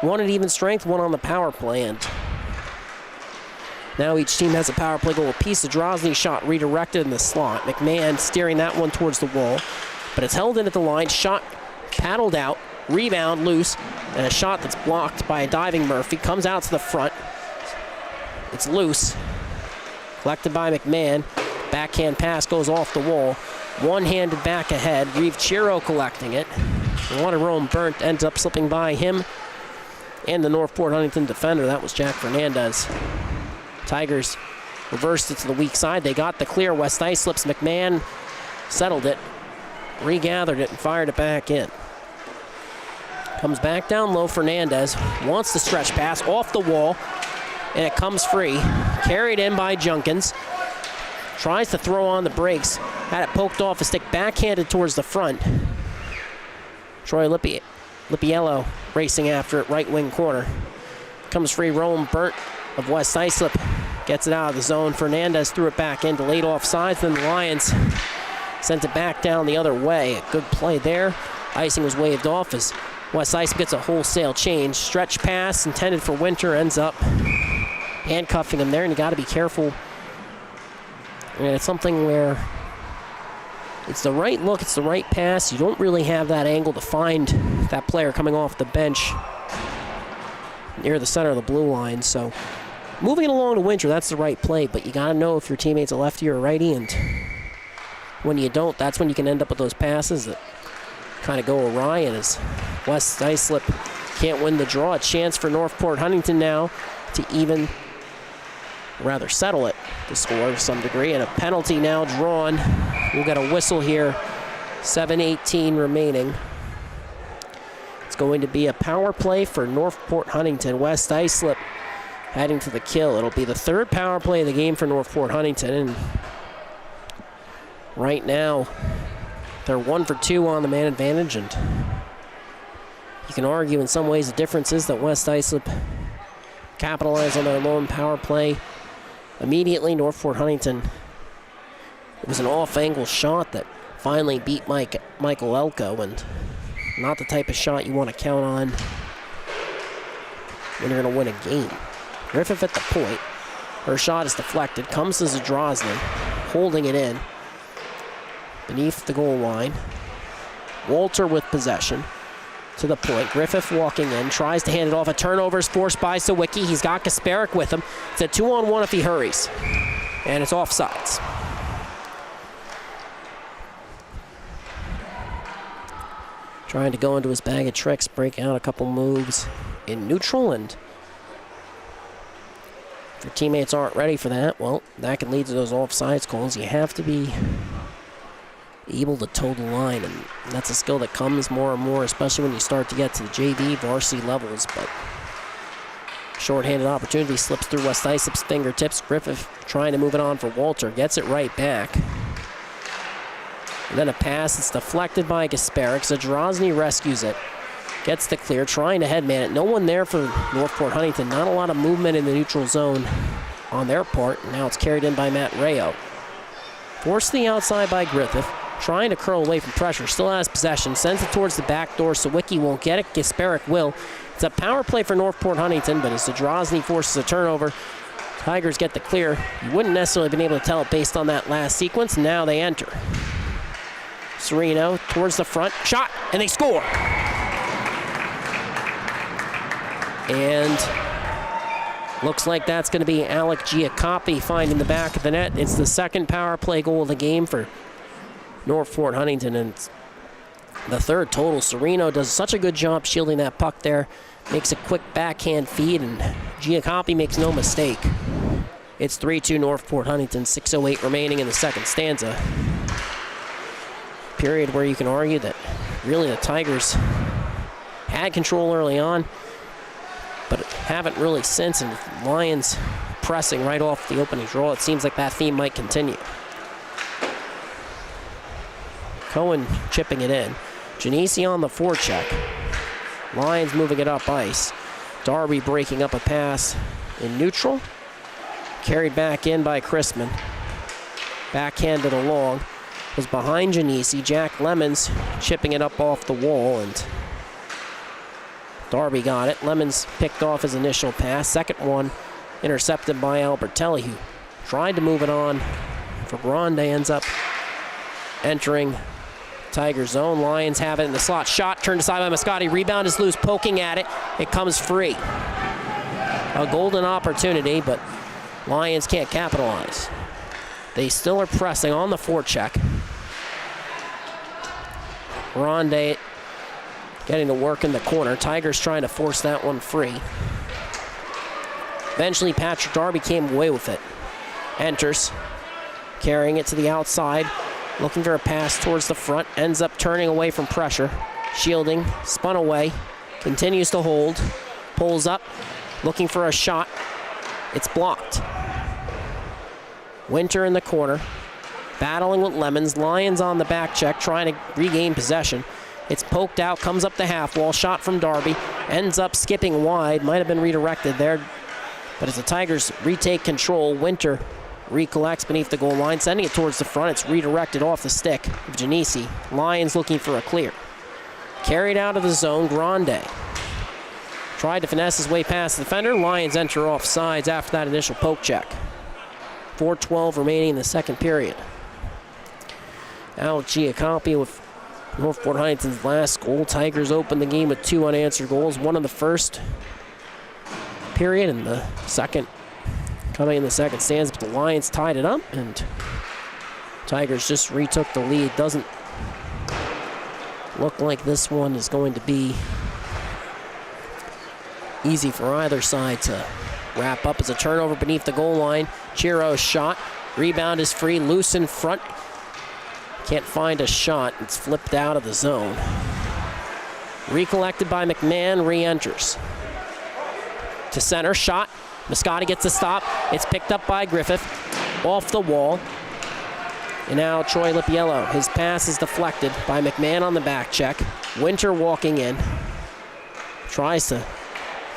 One at even strength, one on the power play. And now each team has a power play goal apiece. The Drozny shot redirected in the slot. McMahon steering that one towards the wall, but it's held in at the line. Shot paddled out, rebound loose, and a shot that's blocked by a diving Murphy. Comes out to the front. It's loose. Collected by McMahon. Backhand pass goes off the wall. One-handed back ahead. Reeve Chiro collecting it. Waterone Burnt ends up slipping by him and the Northport Huntington defender. That was Jack Fernandez. Tigers reversed it to the weak side. They got the clear. West Islip's McMahon settled it, regathered it, and fired it back in. Comes back down low. Fernandez wants the stretch pass off the wall, and it comes free. Carried in by Junkins. Tries to throw on the brakes. Had it poked off a stick, backhanded towards the front. Troy Lippiello racing after it, right wing corner. Comes free. Rome Burnt of West Islip gets it out of the zone. Fernandez threw it back in, delayed offsides. Then the Lions sent it back down the other way. A good play there. Icing was waved off as West Islip gets a wholesale change. Stretch pass intended for Winter ends up handcuffing him there, and you got to be careful. And it's something where it's the right look, it's the right pass. You don't really have that angle to find that player coming off the bench near the center of the blue line. So moving it along to Winter, that's the right play, but you got to know if your teammate's a lefty or a righty, and when you don't, that's when you can end up with those passes that kind of go awry. And as West Islip can't win the draw, a chance for Northport Huntington now to even rather settle it, the score to some degree, and a penalty now drawn. We'll get a whistle here. 7:18 remaining. It's going to be a power play for Northport Huntington. West Islip heading to the kill. It'll be the third power play of the game for Northport Huntington, and right now they're 1 for 2 on the man advantage, and you can argue in some ways the difference is that West Islip capitalized on their lone power play immediately. Northport Huntington, it was an off-angle shot that finally beat Michael Elko, and not the type of shot you want to count on when you're going to win a game. Griffith at the point. Her shot is deflected. Comes to Zadrozny, holding it in beneath the goal line. Walter with possession. To the point. Griffith walking in, tries to hand it off. A turnover is forced by Sawicki. He's got Kasparek with him. It's a 2-on-1 if he hurries. And it's offsides. Trying to go into his bag of tricks, break out a couple moves in neutral, and if your teammates aren't ready for that, well, that can lead to those offsides calls. You have to be able to toe the line, and that's a skill that comes more and more, especially when you start to get to the JV varsity levels. But shorthanded opportunity slips through West Islip's fingertips. Griffith trying to move it on for Walter, gets it right back. And then a pass that's deflected by Kasparek. Zadrozny rescues it, gets the clear, trying to headman it. No one there for Northport Huntington. Not a lot of movement in the neutral zone on their part. And now it's carried in by Matt Rayo. Forced to the outside by Griffith. Trying to curl away from pressure, still has possession, sends it towards the back door. Sawicki won't get it, Kasparek will. It's a power play for Northport Huntington, but as Zadrozny forces a turnover, Tigers get the clear. You wouldn't necessarily been able to tell it based on that last sequence. Now they enter. Serino towards the front, shot, and they score. And looks like that's going to be Alec Giacoppi finding the back of the net. It's the second power play goal of the game for Northport Huntington, and the third total. Serino does such a good job shielding that puck there. Makes a quick backhand feed, and Giacoppi makes no mistake. It's 3-2 Northport Huntington, 6:08 remaining in the second stanza. Period where you can argue that really the Tigers had control early on, but haven't really since, and Lions pressing right off the opening draw. It seems like that theme might continue. Cohen chipping it in. Genesi on the forecheck. Lions moving it up ice. Darby breaking up a pass in neutral. Carried back in by Chrisman. Backhanded along. Was behind Genesi. Jack Lemons chipping it up off the wall, and Darby got it. Lemons picked off his initial pass. Second one intercepted by Albertelli, who tried to move it on for Grande. Ends up entering Tiger zone. Lions have it in the slot. Shot turned aside by Moscati. Rebound is loose, poking at it. It comes free. A golden opportunity, but Lions can't capitalize. They still are pressing on the forecheck. Grande getting to work in the corner. Tigers trying to force that one free. Eventually, Patrick Darby came away with it. Enters, carrying it to the outside, looking for a pass towards the front. Ends up turning away from pressure. Shielding, spun away, continues to hold, pulls up, looking for a shot. It's blocked. Winter in the corner, battling with Lemons. Lions on the back check, trying to regain possession. It's poked out, comes up the half wall, shot from Darby, ends up skipping wide, might have been redirected there, but as the Tigers retake control, Winter recollects beneath the goal line, sending it towards the front. It's redirected off the stick of Genesi. Lions looking for a clear. Carried out of the zone, Grande. Tried to finesse his way past the defender. Lions enter off sides after that initial poke check. 4:12 remaining in the second period. Alec Giacoppi with Northport Huntington's last goal. Tigers opened the game with 2 unanswered goals. One in the first period and the second coming in the second stanza. But the Lions tied it up, and Tigers just retook the lead. Doesn't look like this one is going to be easy for either side to wrap up. As a turnover beneath the goal line. Chiro's shot. Rebound is free, loose in front. Can't find a shot. It's flipped out of the zone. Recollected by McMahon, re-enters. To center, shot. Moscati gets a stop. It's picked up by Griffith. Off the wall. And now Troy Lipiello. His pass is deflected by McMahon on the back check. Winter walking in. Tries to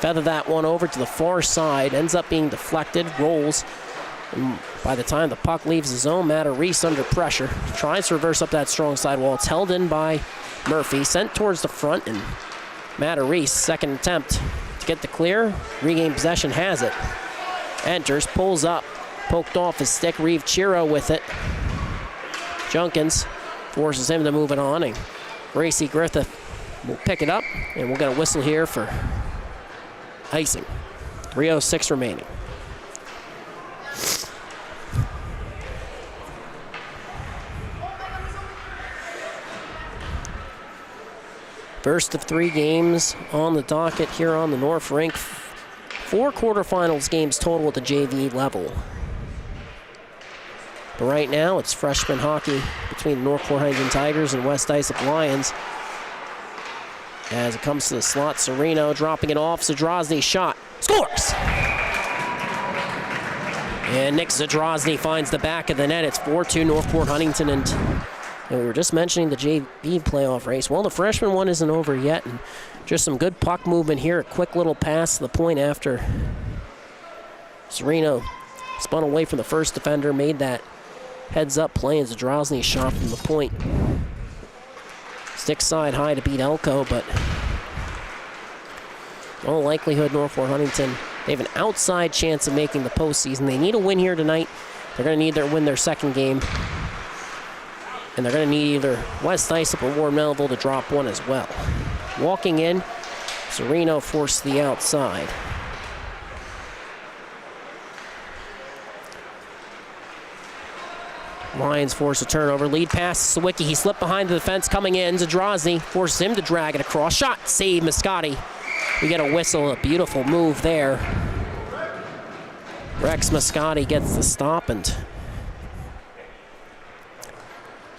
feather that one over to the far side. Ends up being deflected. Rolls. And by the time the puck leaves the zone, Matt Reese under pressure. Tries to reverse up that strong side wall. It's held in by Murphy. Sent towards the front, and Matt Reese, second attempt to get the clear. Regain possession, has it. Enters, pulls up. Poked off his stick. Reeve Chiro with it. Junkins forces him to move it on, and Gracie Griffith will pick it up, and we'll get a whistle here for icing. 3:06 remaining. First of 3 games on the docket here on the North Rink. 4 quarterfinals games total at the JV level. But right now, it's freshman hockey between the Northport Huntington Tigers and West Islip Lions. As it comes to the slot, Sereno dropping it off. Zadrozny shot. Scores! And Nick Zadrozny finds the back of the net. It's 4-2 Northport Huntington. And we were just mentioning the JV playoff race. Well, the freshman one isn't over yet. And just some good puck movement here. A quick little pass to the point after Sereno spun away from the first defender. Made that heads-up play, and Zadrozny shot from the point. Stick side high to beat Elko, but in all likelihood, Northport Huntington, they have an outside chance of making the postseason. They need a win here tonight. They're going to need to win their second game And they're going to need either West Islip or Ward Melville to drop one as well. Walking in, Sereno forced the outside. Lions force a turnover. Lead pass to Sawicki. He slipped behind the defense coming in. Zadrozny forces him to drag it across. Shot, save, Mascotti. We get a whistle, a beautiful move there. Rex Mascotti gets the stop, and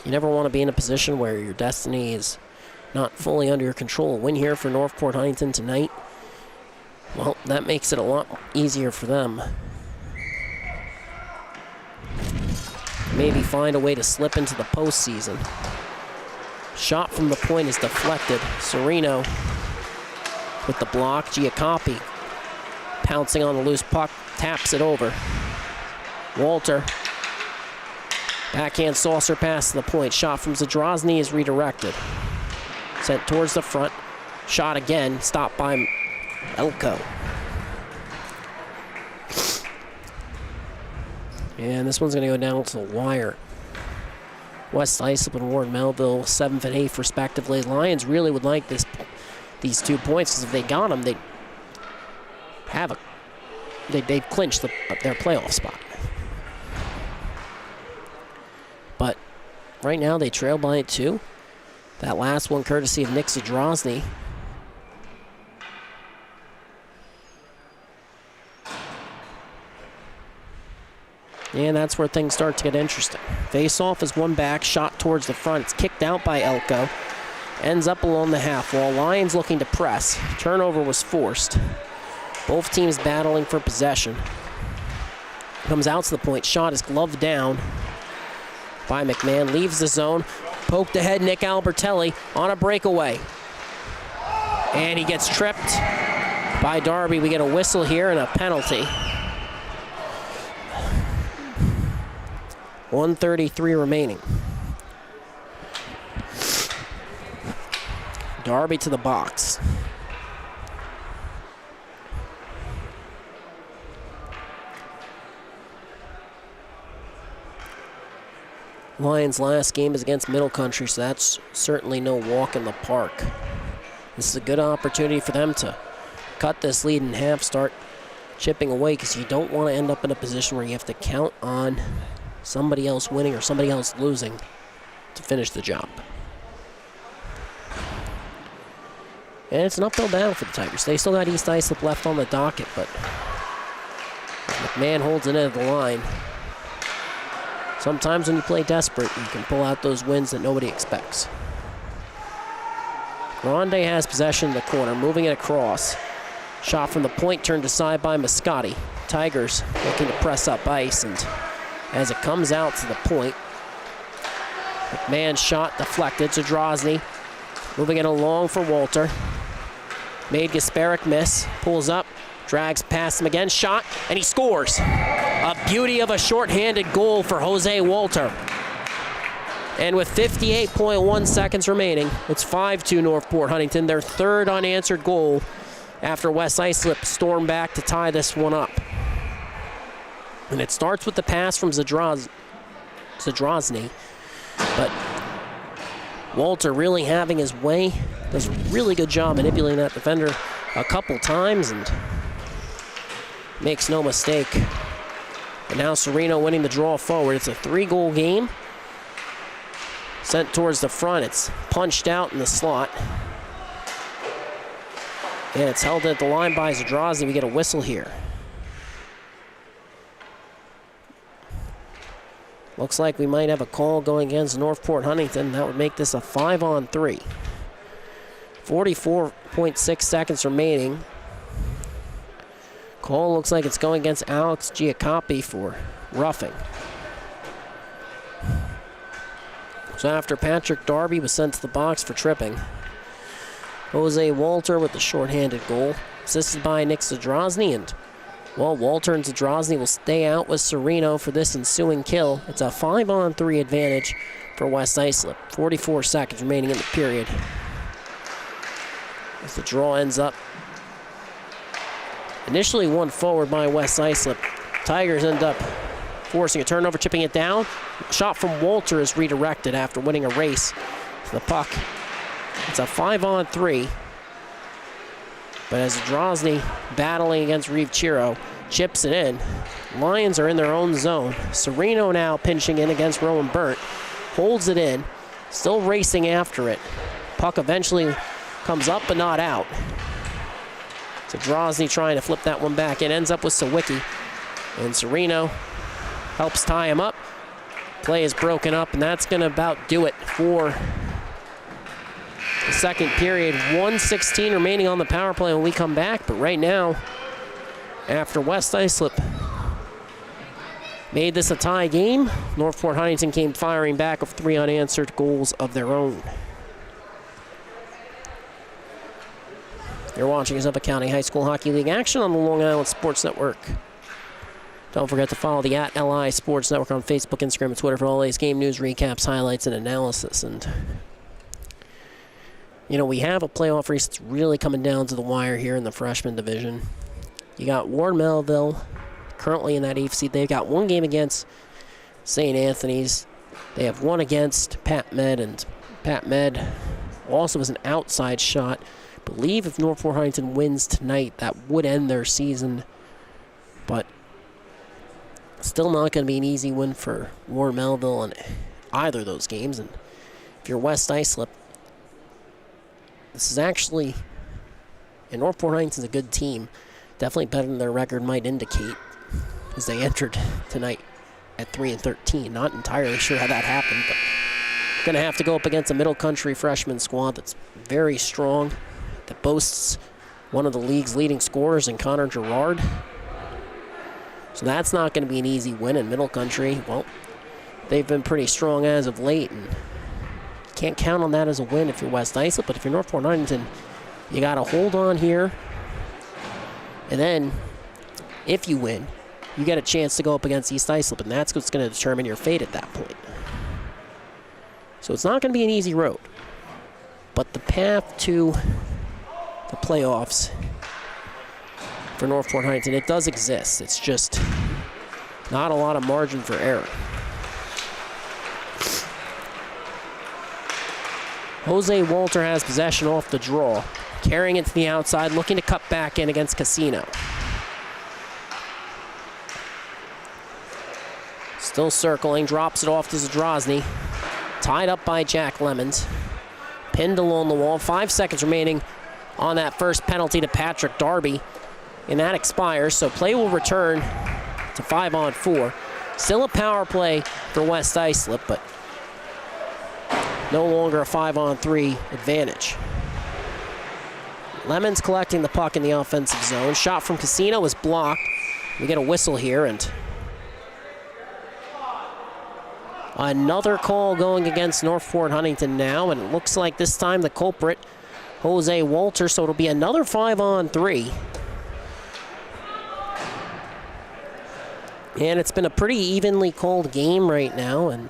you never want to be in a position where your destiny is not fully under your control. A win here for Northport Huntington tonight, well, that makes it a lot easier for them. Maybe find a way to slip into the postseason. Shot from the point is deflected. Sereno with the block. Giacopi pouncing on the loose puck, taps it over. Walter, backhand saucer pass to the point. Shot from Zadrozny is redirected. Sent towards the front. Shot again, stopped by Elko. And this one's going to go down to the wire. West Islip and Ward Melville, 7th and 8th respectively. Lions really would like these 2 points, because if they got them, they'd clinched their playoff spot. But right now they trail by 2. That last one courtesy of Nick Zadrozny. And that's where things start to get interesting. Face-off is one back, shot towards the front. It's kicked out by Elko. Ends up along the half wall. Lions looking to press. Turnover was forced. Both teams battling for possession. Comes out to the point. Shot is gloved down by McMahon. Leaves the zone. Poked ahead, Nick Albertelli on a breakaway. And he gets tripped by Darby. We get a whistle here and a penalty. 1:33 remaining. Darby to the box. Lions' last game is against Middle Country, so that's certainly no walk in the park. This is a good opportunity for them to cut this lead in half, start chipping away, because you don't want to end up in a position where you have to count on somebody else winning or somebody else losing to finish the job. And it's an uphill battle for the Tigers. They still got East Islip left on the docket, but McMahon holds it into the line. Sometimes when you play desperate, you can pull out those wins that nobody expects. Grande has possession in the corner, moving it across. Shot from the point, turned aside by Mascotti. Tigers looking to press up ice, and as it comes out to the point, McMahon's shot deflected. Zadrozny moving it along for Walter. Made Gasparic miss, pulls up, drags past him again, shot, and he scores. A beauty of a shorthanded goal for Jose Walter. And with 58.1 seconds remaining, it's 5-2 Northport Huntington, their third unanswered goal after West Islip stormed back to tie this one up. And it starts with the pass from Zadrozny, but Walter really having his way, does a really good job manipulating that defender a couple times and makes no mistake. And now Sereno winning the draw forward. It's a 3-goal game. Sent towards the front. It's punched out in the slot. And it's held at the line by Zadrozny. We get a whistle here. Looks like we might have a call going against Northport Huntington. That would make this a 5-on-3. 44.6 seconds remaining. Call looks like it's going against Alex Giacopi for roughing. So after Patrick Darby was sent to the box for tripping, Jose Walter with the shorthanded goal, assisted by Nick Zadrozny, and well, Walter and Zadrozny will stay out with Sereno for this ensuing kill. It's a 5-on-3 advantage for West Islip. 44 seconds remaining in the period. As the draw ends up initially won forward by West Islip, Tigers end up forcing a turnover, chipping it down. Shot from Walter is redirected after winning a race. The puck, it's a 5-on-3. But as Drozny battling against Reeve Chiro, chips it in. Lions are in their own zone. Sereno now pinching in against Rowan Burt. Holds it in, still racing after it. Puck eventually comes up but not out. So Drozny trying to flip that one back. It ends up with Sawicki. And Sereno helps tie him up. Play is broken up, and that's going to about do it for the second period. 1:16 remaining on the power play when we come back. But right now, after West Islip made this a tie game, Northport Huntington came firing back with 3 unanswered goals of their own. You're watching Suffolk County High School Hockey League action on the Long Island Sports Network. Don't forget to follow the @LI Sports Network on Facebook, Instagram, and Twitter for all these game news, recaps, highlights, and analysis. And, you know, we have a playoff race that's really coming down to the wire here in the freshman division. You got Ward Melville currently in that 8th seed. They've got 1 game against St. Anthony's. They have 1 against Pat Med, and Pat Med also is an outside shot. I believe if Northport Huntington wins tonight, that would end their season. But still not going to be an easy win for Ward Melville in either of those games. And if you're West Islip, this is actually, and Northport Huntington's a good team. Definitely better than their record might indicate, as they entered tonight at 3-13. Not entirely sure how that happened, but going to have to go up against a middle country freshman squad that's very strong, that boasts one of the league's leading scorers in Connor Gerard. So that's not going to be an easy win in middle country. Well, they've been pretty strong as of late, and can't count on that as a win if you're West Islip. But if you're Northport Huntington, you got to hold on here. And then, if you win, you get a chance to go up against East Islip, and that's what's going to determine your fate at that point. So it's not going to be an easy road. But the path to the playoffs for Northport Huntington, it does exist. It's just not a lot of margin for error. Jose Walter has possession off the draw, carrying it to the outside, looking to cut back in against Casino. Still circling, drops it off to Zadrozny. Tied up by Jack Lemons. Pinned along the wall, 5 seconds remaining on that first penalty to Patrick Darby. And that expires, so play will return to 5-on-4. Still a power play for West Islip, but no longer a 5-on-3 advantage. Lemons collecting the puck in the offensive zone. Shot from Casino is blocked. We get a whistle here, and another call going against Northport Huntington now, and it looks like this time the culprit, Jose Walter, so it'll be another 5-on-3. And it's been a pretty evenly called game right now, and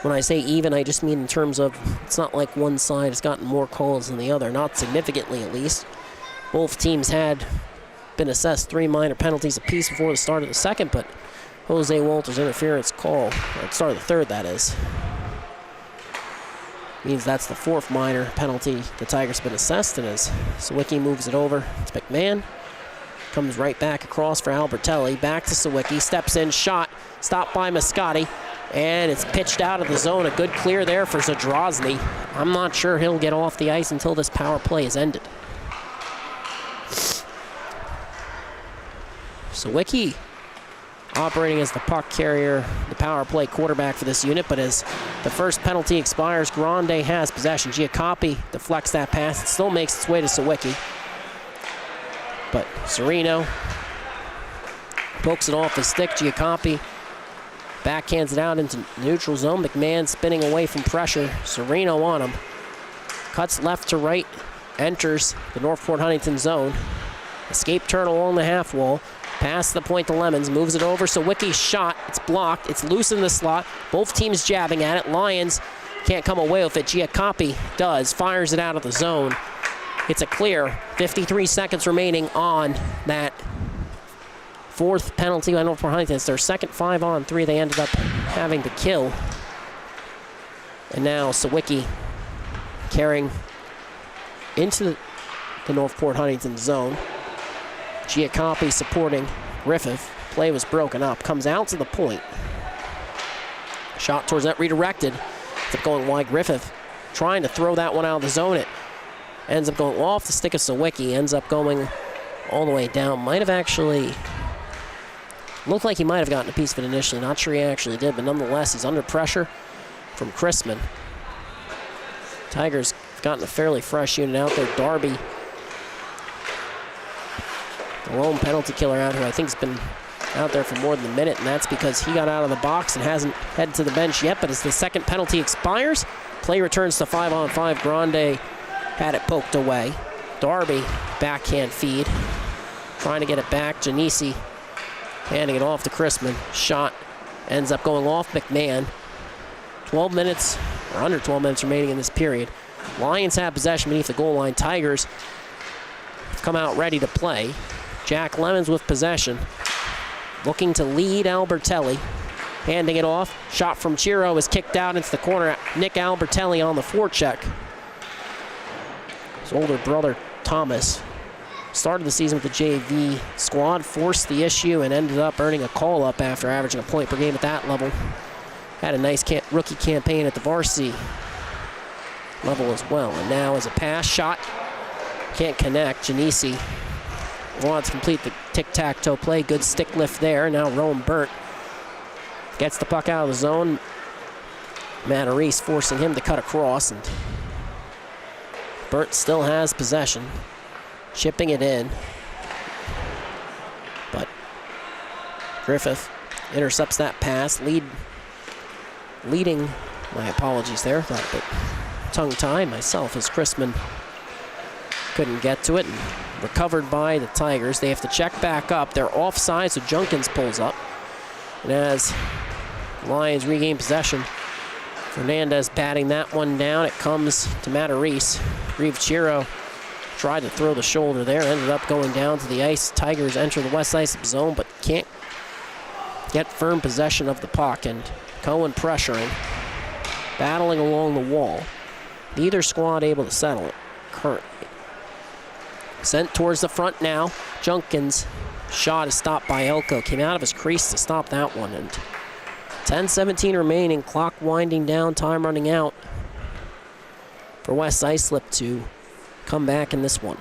when I say even, I just mean in terms of it's not like one side has gotten more calls than the other, not significantly at least. Both teams had been assessed 3 minor penalties apiece before the start of the second, but Jose Walter's interference call, or start of the third, that is, means that's the 4th minor penalty the Tigers have been assessed, and as Sawicki moves it over to McMahon, comes right back across for Albertelli, back to Sawicki, steps in, shot, stopped by Mascotti, and it's pitched out of the zone. A good clear there for Zadrozny. I'm not sure he'll get off the ice until this power play is ended. Sawicki operating as the puck carrier, the power play quarterback for this unit, but as the first penalty expires, Grande has possession. Giacopi deflects that pass. It still makes its way to Sawicki. But Sereno pokes it off his stick. Giacopi backhands it out into neutral zone. McMahon spinning away from pressure. Sereno on him. Cuts left to right. Enters the Northport Huntington zone. Escape turn along the half wall. Pass the point to Lemons. Moves it over. Sawicki's shot. It's blocked. It's loose in the slot. Both teams jabbing at it. Lions can't come away with it. Giacopi does. Fires it out of the zone. It's a clear. 53 seconds remaining on that Fourth penalty by Northport Huntington. It's their second 5-on-3 they ended up having to kill. And now Sawicki carrying into the Northport Huntington zone. Giacoppi supporting Griffith. Play was broken up. Comes out to the point. Shot towards that redirected. Ends up going wide. Griffith trying to throw that one out of the zone. It ends up going off the stick of Sawicki. Ends up going all the way down. Might have actually looked like he might have gotten a piece of it initially. Not sure he actually did, but nonetheless, he's under pressure from Chrisman. Tigers have gotten a fairly fresh unit out there. Darby, the lone penalty killer out here, I think has been out there for more than a minute, and that's because he got out of the box and hasn't headed to the bench yet, but as the second penalty expires, play returns to 5-on-5. Grande had it poked away. Darby, backhand feed, trying to get it back. Janisi handing it off to Chrisman. Shot ends up going off McMahon. 12 minutes, or under 12 minutes remaining in this period. Lions have possession beneath the goal line. Tigers have come out ready to play. Jack Lemons with possession, looking to lead Albertelli. Handing it off. Shot from Chiro is kicked out into the corner. Nick Albertelli on the forecheck. His older brother, Thomas, started the season with the JV squad, forced the issue, and ended up earning a call-up after averaging a point per game at that level. Had a nice rookie campaign at the varsity level as well. And now as a pass shot, can't connect. Janisi wants to complete the tic-tac-toe play. Good stick lift there. Now Rowan Burt gets the puck out of the zone. Matarese forcing him to cut across, and Burt still has possession. Chipping it in. But Griffith intercepts that pass. Leading, my apologies there, thought a bit tongue-tied myself as Chrisman couldn't get to it, and recovered by the Tigers. They have to check back up. They're offside, so Junkins pulls up. And as Lions regain possession, Fernandez batting that one down. It comes to Matarese. Reeve Chiro tried to throw the shoulder there, ended up going down to the ice. Tigers enter the West Islip zone, but can't get firm possession of the puck, and Cohen pressuring, battling along the wall. Neither squad able to settle it currently. Sent towards the front now. Junkins' shot is stopped by Elko. Came out of his crease to stop that one, and 10:17 remaining. Clock winding down, time running out for West Islip to come back in this one.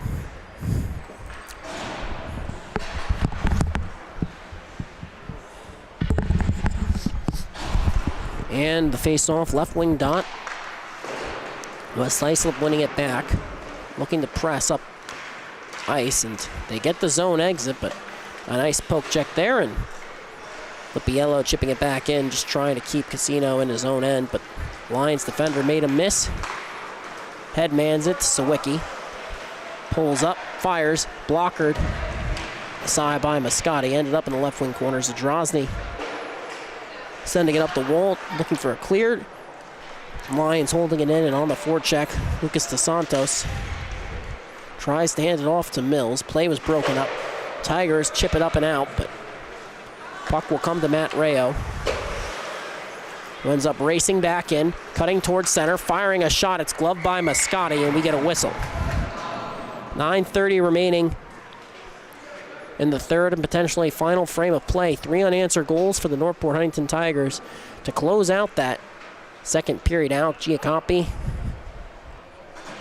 And the face-off, left wing dot. West Islip winning it back, looking to press up ice, and they get the zone exit, but a nice poke check there, and Lipiello chipping it back in, just trying to keep Casino in his own end, but Lions defender made a miss. Headmans it to Sawicki. Pulls up, fires, blockered aside by Mascotti. Ended up in the left wing corner. Zadrozny sending it up the wall, looking for a clear. Lions holding it in, and on the forecheck, Lucas DeSantos tries to hand it off to Mills. Play was broken up. Tigers chip it up and out, but puck will come to Matt Rayo, who ends up racing back in, cutting towards center, firing a shot. It's gloved by Mascotti, and we get a whistle. 9:30 remaining in the third and potentially final frame of play. 3 unanswered goals for the Northport Huntington Tigers to close out that second period. Alec Giacoppi,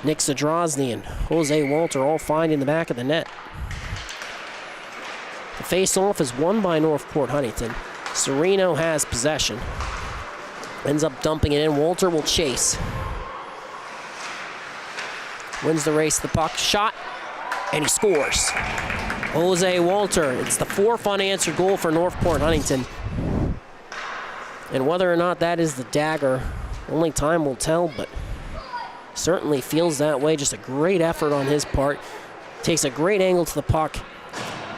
Nick Zadrozny, and Jose Walter all find in the back of the net. The face-off is won by Northport Huntington. Sereno has possession. Ends up dumping it in. Walter will chase. Wins the race, the puck, shot, and he scores. Jose Walter, it's the 4th unanswered goal for Northport Huntington. And whether or not that is the dagger, only time will tell, but certainly feels that way. Just a great effort on his part. Takes a great angle to the puck,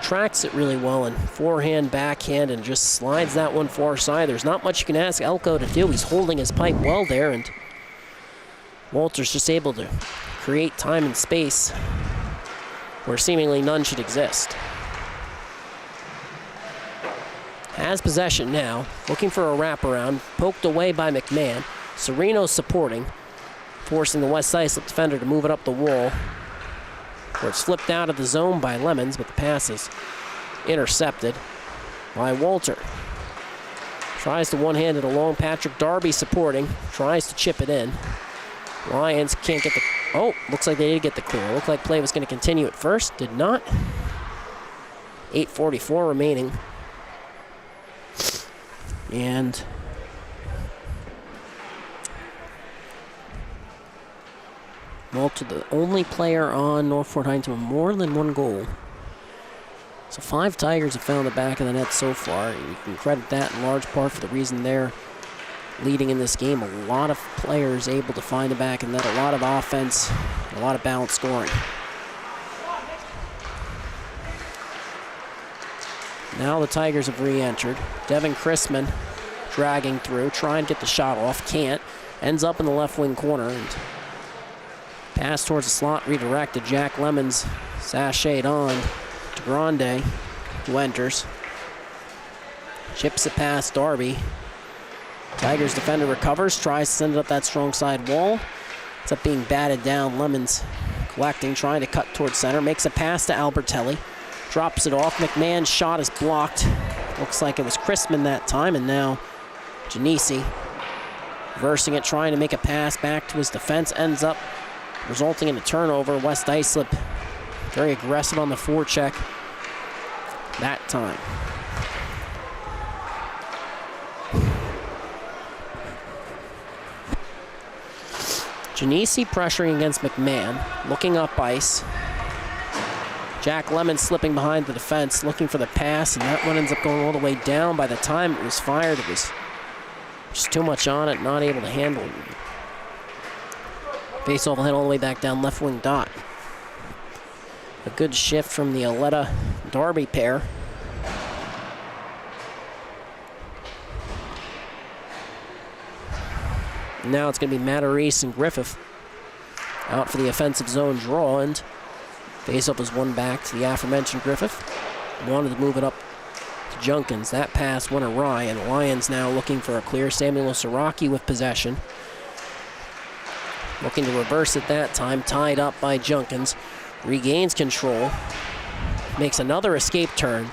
tracks it really well, and forehand, backhand, and just slides that one far side. There's not much you can ask Elko to do. He's holding his pipe well there, and Walter's just able to create time and space where seemingly none should exist. has possession now, looking for a wraparound, poked away by McMahon. Sereno supporting, forcing the West Islip defender to move it up the wall, where it's flipped out of the zone by Lemons, but the pass is intercepted by Walter. Tries to one-hand it along. Patrick Darby supporting, tries to chip it in. Lions can't get the... Oh, looks like they did get the clear. Looked like play was going to continue at first. Did not. 8:44 remaining. And Walter, the only player on Northport Huntington with more than one goal. So 5 Tigers have found the back of the net so far. You can credit that in large part for the reason they're leading in this game. A lot of players able to find the back of the net, a lot of offense, a lot of balanced scoring. Now the Tigers have re-entered. Devin Chrisman dragging through, trying to get the shot off, can't. Ends up in the left wing corner, and pass towards the slot redirected. Jack Lemons sashayed on to Grande, who enters. Chips it past Darby. Tigers defender recovers, tries to send it up that strong side wall. Ends up being batted down. Lemons collecting, trying to cut towards center. Makes a pass to Albertelli. Drops it off. McMahon's shot is blocked. Looks like it was Chrisman that time, and now Genesi reversing it, trying to make a pass back to his defense. Ends up resulting in a turnover. West Islip very aggressive on the forecheck that time. Genesi pressuring against McMahon, looking up ice. Jack Lemon slipping behind the defense, looking for the pass, and that one ends up going all the way down. By the time it was fired, it was just too much on it, not able to handle it. Face-off will head all the way back down left wing dot. A good shift from the Aletta-Darby pair. Now it's going to be Matarese and Griffith out for the offensive zone draw, and face-up was won back to the aforementioned Griffith. Wanted to move it up to Junkins. That pass went awry, and the Lions now looking for a clear. Samuel Siraki with possession. Looking to reverse it that time, tied up by Junkins. Regains control. Makes another escape turn.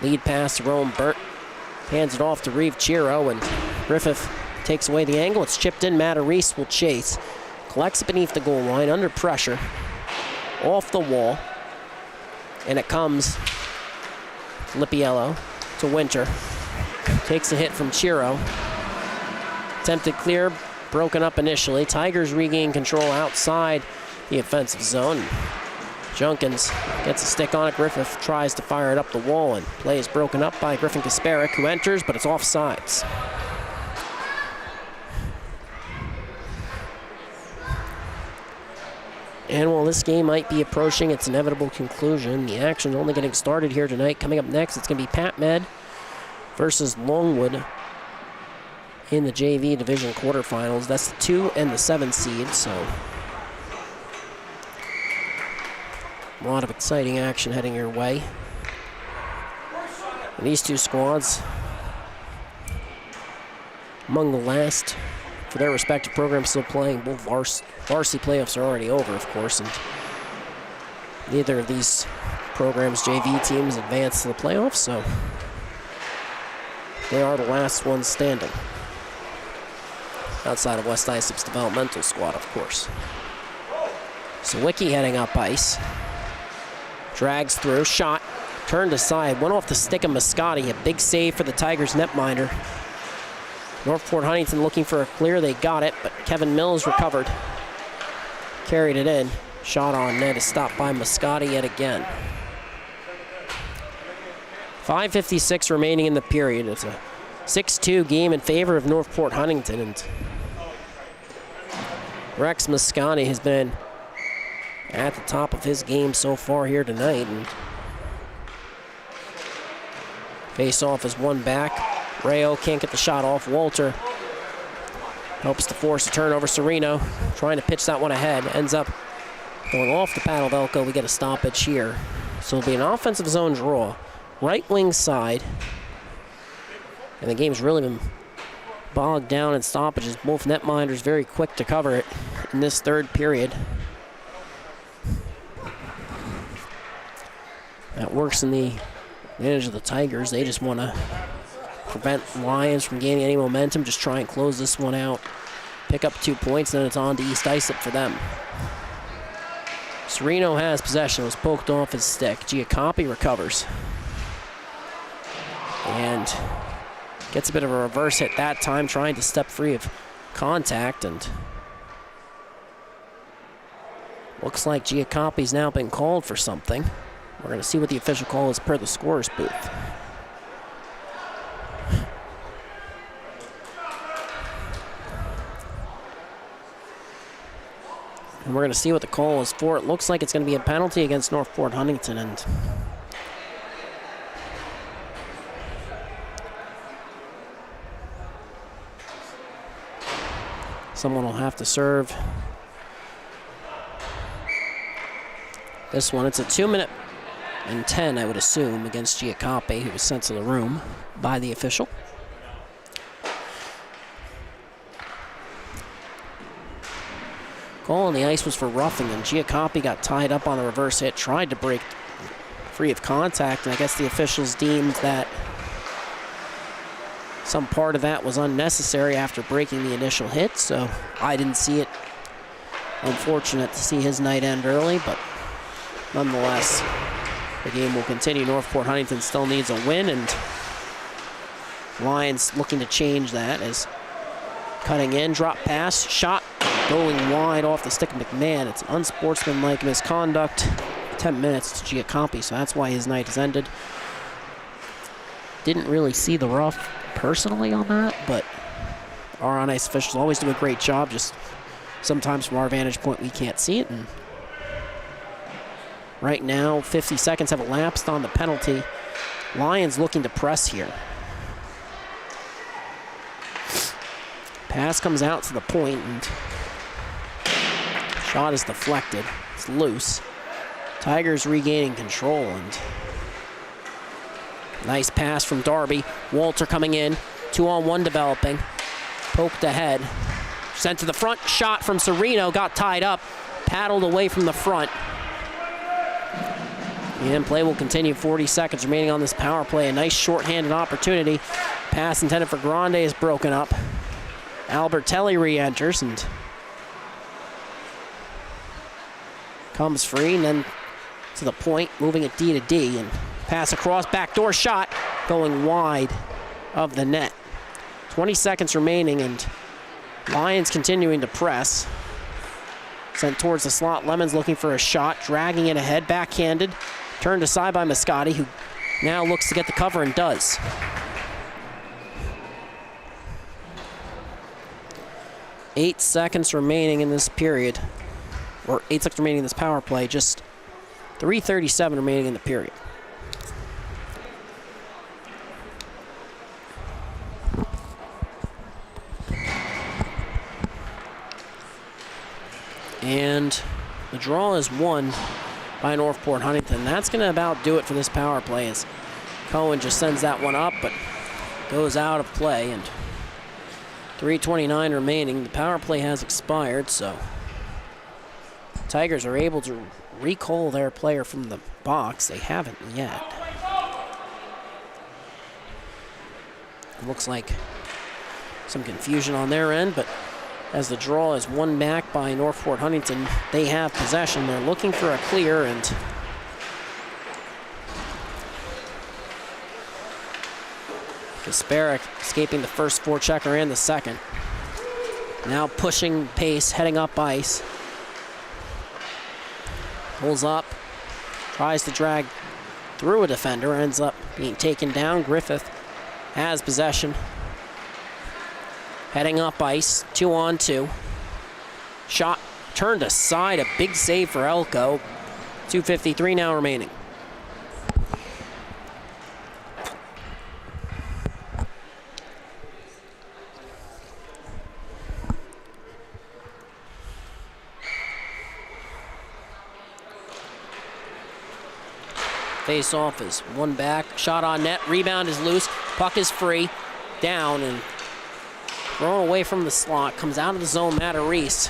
Lead pass to Rome Burt. Hands it off to Reeve Chiro, and Griffith takes away the angle. It's chipped in. Matarese will chase. Collects it beneath the goal line, under pressure. Off the wall. And it comes Lipiello to Winter. Takes a hit from Chiro. Attempted clear, broken up initially. Tigers regain control outside the offensive zone. Junkins gets a stick on it. Griffith tries to fire it up the wall, and play is broken up by Griffin Kasparic, who enters, but it's offsides. And while this game might be approaching its inevitable conclusion, the action only getting started here tonight. Coming up next, it's going to be Pat Med versus Longwood in the JV Division quarterfinals. That's the 2 and the 7 seed, so a lot of exciting action heading your way. And these two squads, among the last for their respective programs still playing. Both varsity playoffs are already over, of course, and neither of these programs' JV teams advanced to the playoffs, so they are the last ones standing. Outside of West Islip's developmental squad, of course. Sawicki heading up ice. Drags through, shot, turned aside, went off the stick of Moscati. A big save for the Tigers netminder. Northport Huntington looking for a clear. They got it, but Kevin Mills recovered. Carried it in. Shot on net is stopped by Moscati yet again. 5:56 remaining in the period. It's a 6-2 game in favor of Northport Huntington, and Rex Moscati has been at the top of his game so far here tonight. And face-off is won back. Rayo can't get the shot off. Walter helps to force a turnover. Sereno trying to pitch that one ahead. Ends up going off the pad of Elko. We get a stoppage here. So it'll be an offensive zone draw. Right wing side. And the game's really been bogged down in stoppages. Both netminders very quick to cover it in this third period. That works in the advantage of the Tigers. They just want to prevent Lions from gaining any momentum, just try and close this one out. Pick up 2 points, then it's on to East Islip for them. Sereno has possession. It was poked off his stick. Giacopi recovers. And gets a bit of a reverse hit that time, trying to step free of contact. And looks like Giacopi's now been called for something. We're going to see what the official call is per the scorer's booth. And we're going to see what the call is for. It looks like it's going to be a penalty against Northport Huntington. And someone will have to serve this one. It's a 2-minute and 10, I would assume, against Giacopi, who was sent to the room by the official. Call on the ice was for roughing, and Giacopi got tied up on the reverse hit, tried to break free of contact, and I guess the officials deemed that some part of that was unnecessary after breaking the initial hit, so I didn't see it. Unfortunate to see his night end early, but nonetheless, the game will continue. Northport Huntington still needs a win, and Lions looking to change that as cutting in, drop pass, shot going wide off the stick of McMahon. It's unsportsmanlike misconduct. 10 minutes to Giacopi, so that's why his night has ended. Didn't really see the rough personally on that, but our on-ice officials always do a great job. Just sometimes from our vantage point, we can't see it. And right now, 50 seconds have elapsed on the penalty. Lions looking to press here. Pass comes out to the point, and shot is deflected. It's loose. Tigers regaining control, and nice pass from Darby. Walter coming in. 2-on-1 developing. Poked ahead. Sent to the front. Shot from Sereno. Got tied up. Paddled away from the front. And play will continue. 40 seconds remaining on this power play. A nice shorthanded opportunity. Pass intended for Grande is broken up. Albertelli re-enters and comes free, and then to the point, moving it D to D, and pass across, backdoor shot, going wide of the net. 20 seconds remaining, and Lions continuing to press. Sent towards the slot. Lemons looking for a shot, dragging it ahead, backhanded. Turned aside by Mascotti, who now looks to get the cover and does. Eight seconds remaining in this period, or 8 seconds remaining in this power play, just 3:37 remaining in the period. And the draw is won by Northport Huntington. That's going to about do it for this power play, as Cohen just sends that one up, but goes out of play, and 3:29 remaining. The power play has expired, so Tigers are able to recall their player from the box. They haven't yet. It looks like some confusion on their end, but as the draw is won back by Northport Huntington, they have possession. They're looking for a clear, and Kasparek escaping the first forechecker and the second. Now pushing pace, heading up ice. Pulls up, tries to drag through a defender, ends up being taken down. Griffith has possession. Heading up ice, 2-on-2. Shot turned aside, a big save for Elko. 2:53 now remaining. Face-off is one back. Shot on net. Rebound is loose. Puck is free. down and thrown away from the slot. Comes out of the zone, Matt Reese.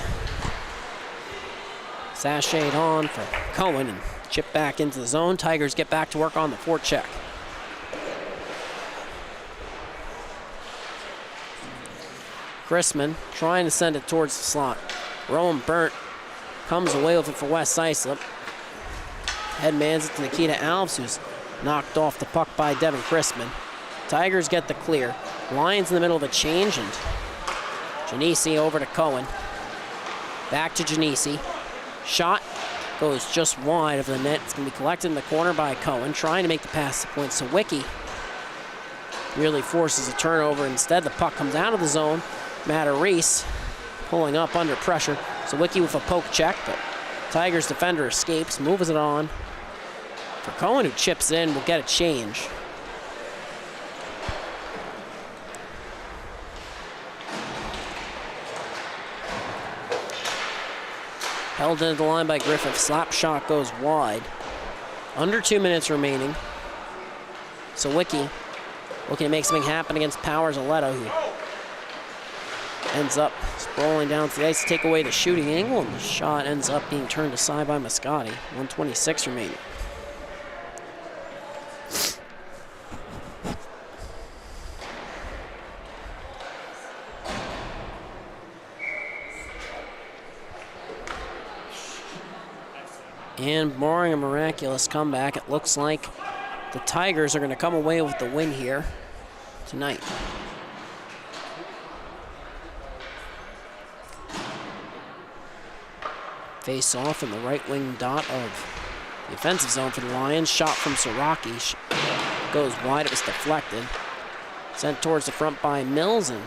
Sashayed on for Cohen and chipped back into the zone. Tigers get back to work on the forecheck. Chrisman trying to send it towards the slot. Rowan Burnt comes away with it for West Islip. Headmans it to Nikita Alves, who's knocked off the puck by Devin Chrisman. Tigers get the clear. Lions in the middle of a change, and Genesi over to Cohen. Back to Genesi. Shot goes just wide of the net. It's going to be collected in the corner by Cohen, trying to make the pass to point. Sawicki really forces a turnover. Instead, the puck comes out of the zone. Matt Reese pulling up under pressure. Sawicki with a poke check, but Tigers defender escapes, moves it on. For Cohen, who chips in, will get a change. Held into the line by Griffith. Slap shot goes wide. Under 2 minutes remaining. Sawicki looking to make something happen against Powers Aletta, who ends up sprawling down to the ice to take away the shooting angle, and the shot ends up being turned aside by Moscati. 1:26 remaining. And barring a miraculous comeback, it looks like the Tigers are going to come away with the win here tonight. Face off in the right wing dot of the offensive zone for the Lions. Shot from Siraki goes wide. It was deflected. Sent towards the front by Mills, and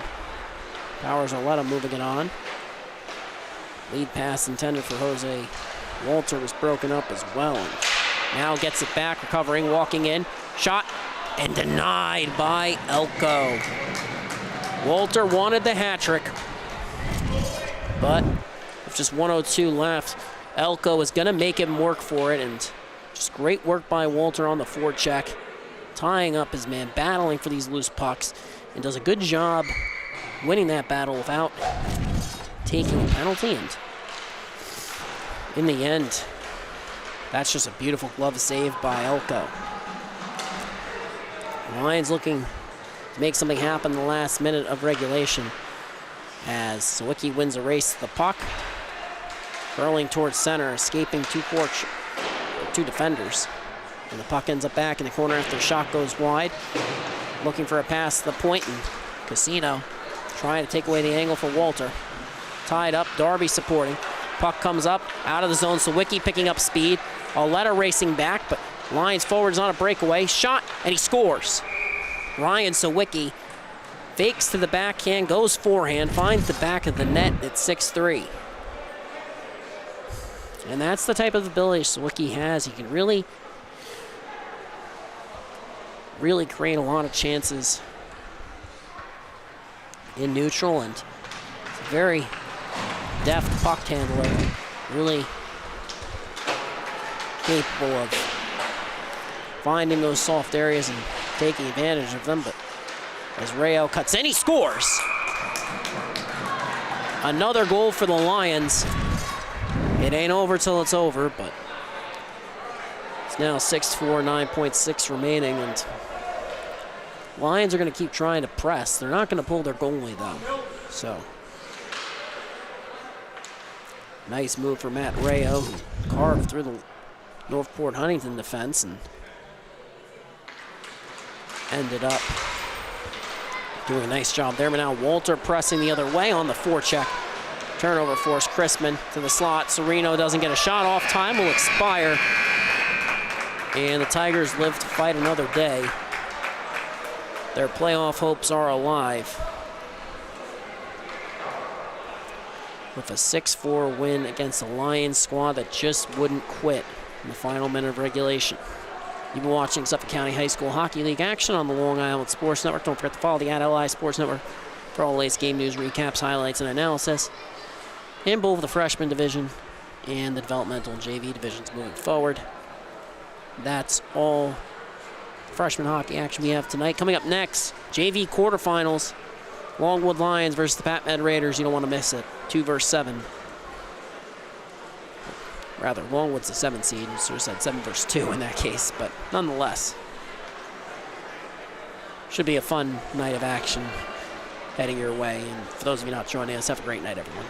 Powers Arletta moving it on. Lead pass intended for Jose Walter was broken up as well. And now gets it back, recovering, walking in. Shot and denied by Elko. Walter wanted the hat trick, but with just 1:02 left, Elko is going to make him work for it, and just great work by Walter on the forecheck, tying up his man, battling for these loose pucks, and does a good job winning that battle without taking a penalty. And in the end, that's just a beautiful glove save by Elko. Lions looking to make something happen in the last minute of regulation as Sawicki wins a race to the puck. Curling towards center, escaping two defenders. And the puck ends up back in the corner after the shot goes wide. Looking for a pass to the point, and Casino trying to take away the angle for Walter. Tied up, Darby supporting. Puck comes up, out of the zone. Sawicki picking up speed. Aletta racing back, but Lions forwards on a breakaway. Shot, and he scores. Ryan Sawicki fakes to the backhand, goes forehand, finds the back of the net at 6-3. And that's the type of ability Sawicki has. He can really create a lot of chances in neutral, and it's a very deft puck handler, really capable of finding those soft areas and taking advantage of them. But as Rayo cuts in, he scores. Another goal for the Lions. It ain't over till it's over, but it's now 6-4, 9.6 remaining, and Lions are going to keep trying to press. They're not going to pull their goalie, though. So, nice move for Matt Rayo, who carved through the Northport Huntington defense and ended up doing a nice job there. But now Walter pressing the other way on the forecheck. Turnover force, Chrisman to the slot. Sereno doesn't get a shot off. Time will expire. And the Tigers live to fight another day. Their playoff hopes are alive with a 6-4 win against a Lions squad that just wouldn't quit in the final minute of regulation. You've been watching Suffolk County High School Hockey League action on the Long Island Sports Network. Don't forget to follow the @LI Sports Network for all the latest game news, recaps, highlights, and analysis in both the freshman division and the developmental and JV divisions moving forward. That's all freshman hockey action we have tonight. Coming up next, JV quarterfinals. Longwood Lions versus the Pat Med Raiders. You don't want to miss it. 2 versus 7. Rather, Longwood's the 7th seed. You sort of said 7 versus 2 in that case, but nonetheless. Should be a fun night of action heading your way. And for those of you not joining us, have a great night, everyone.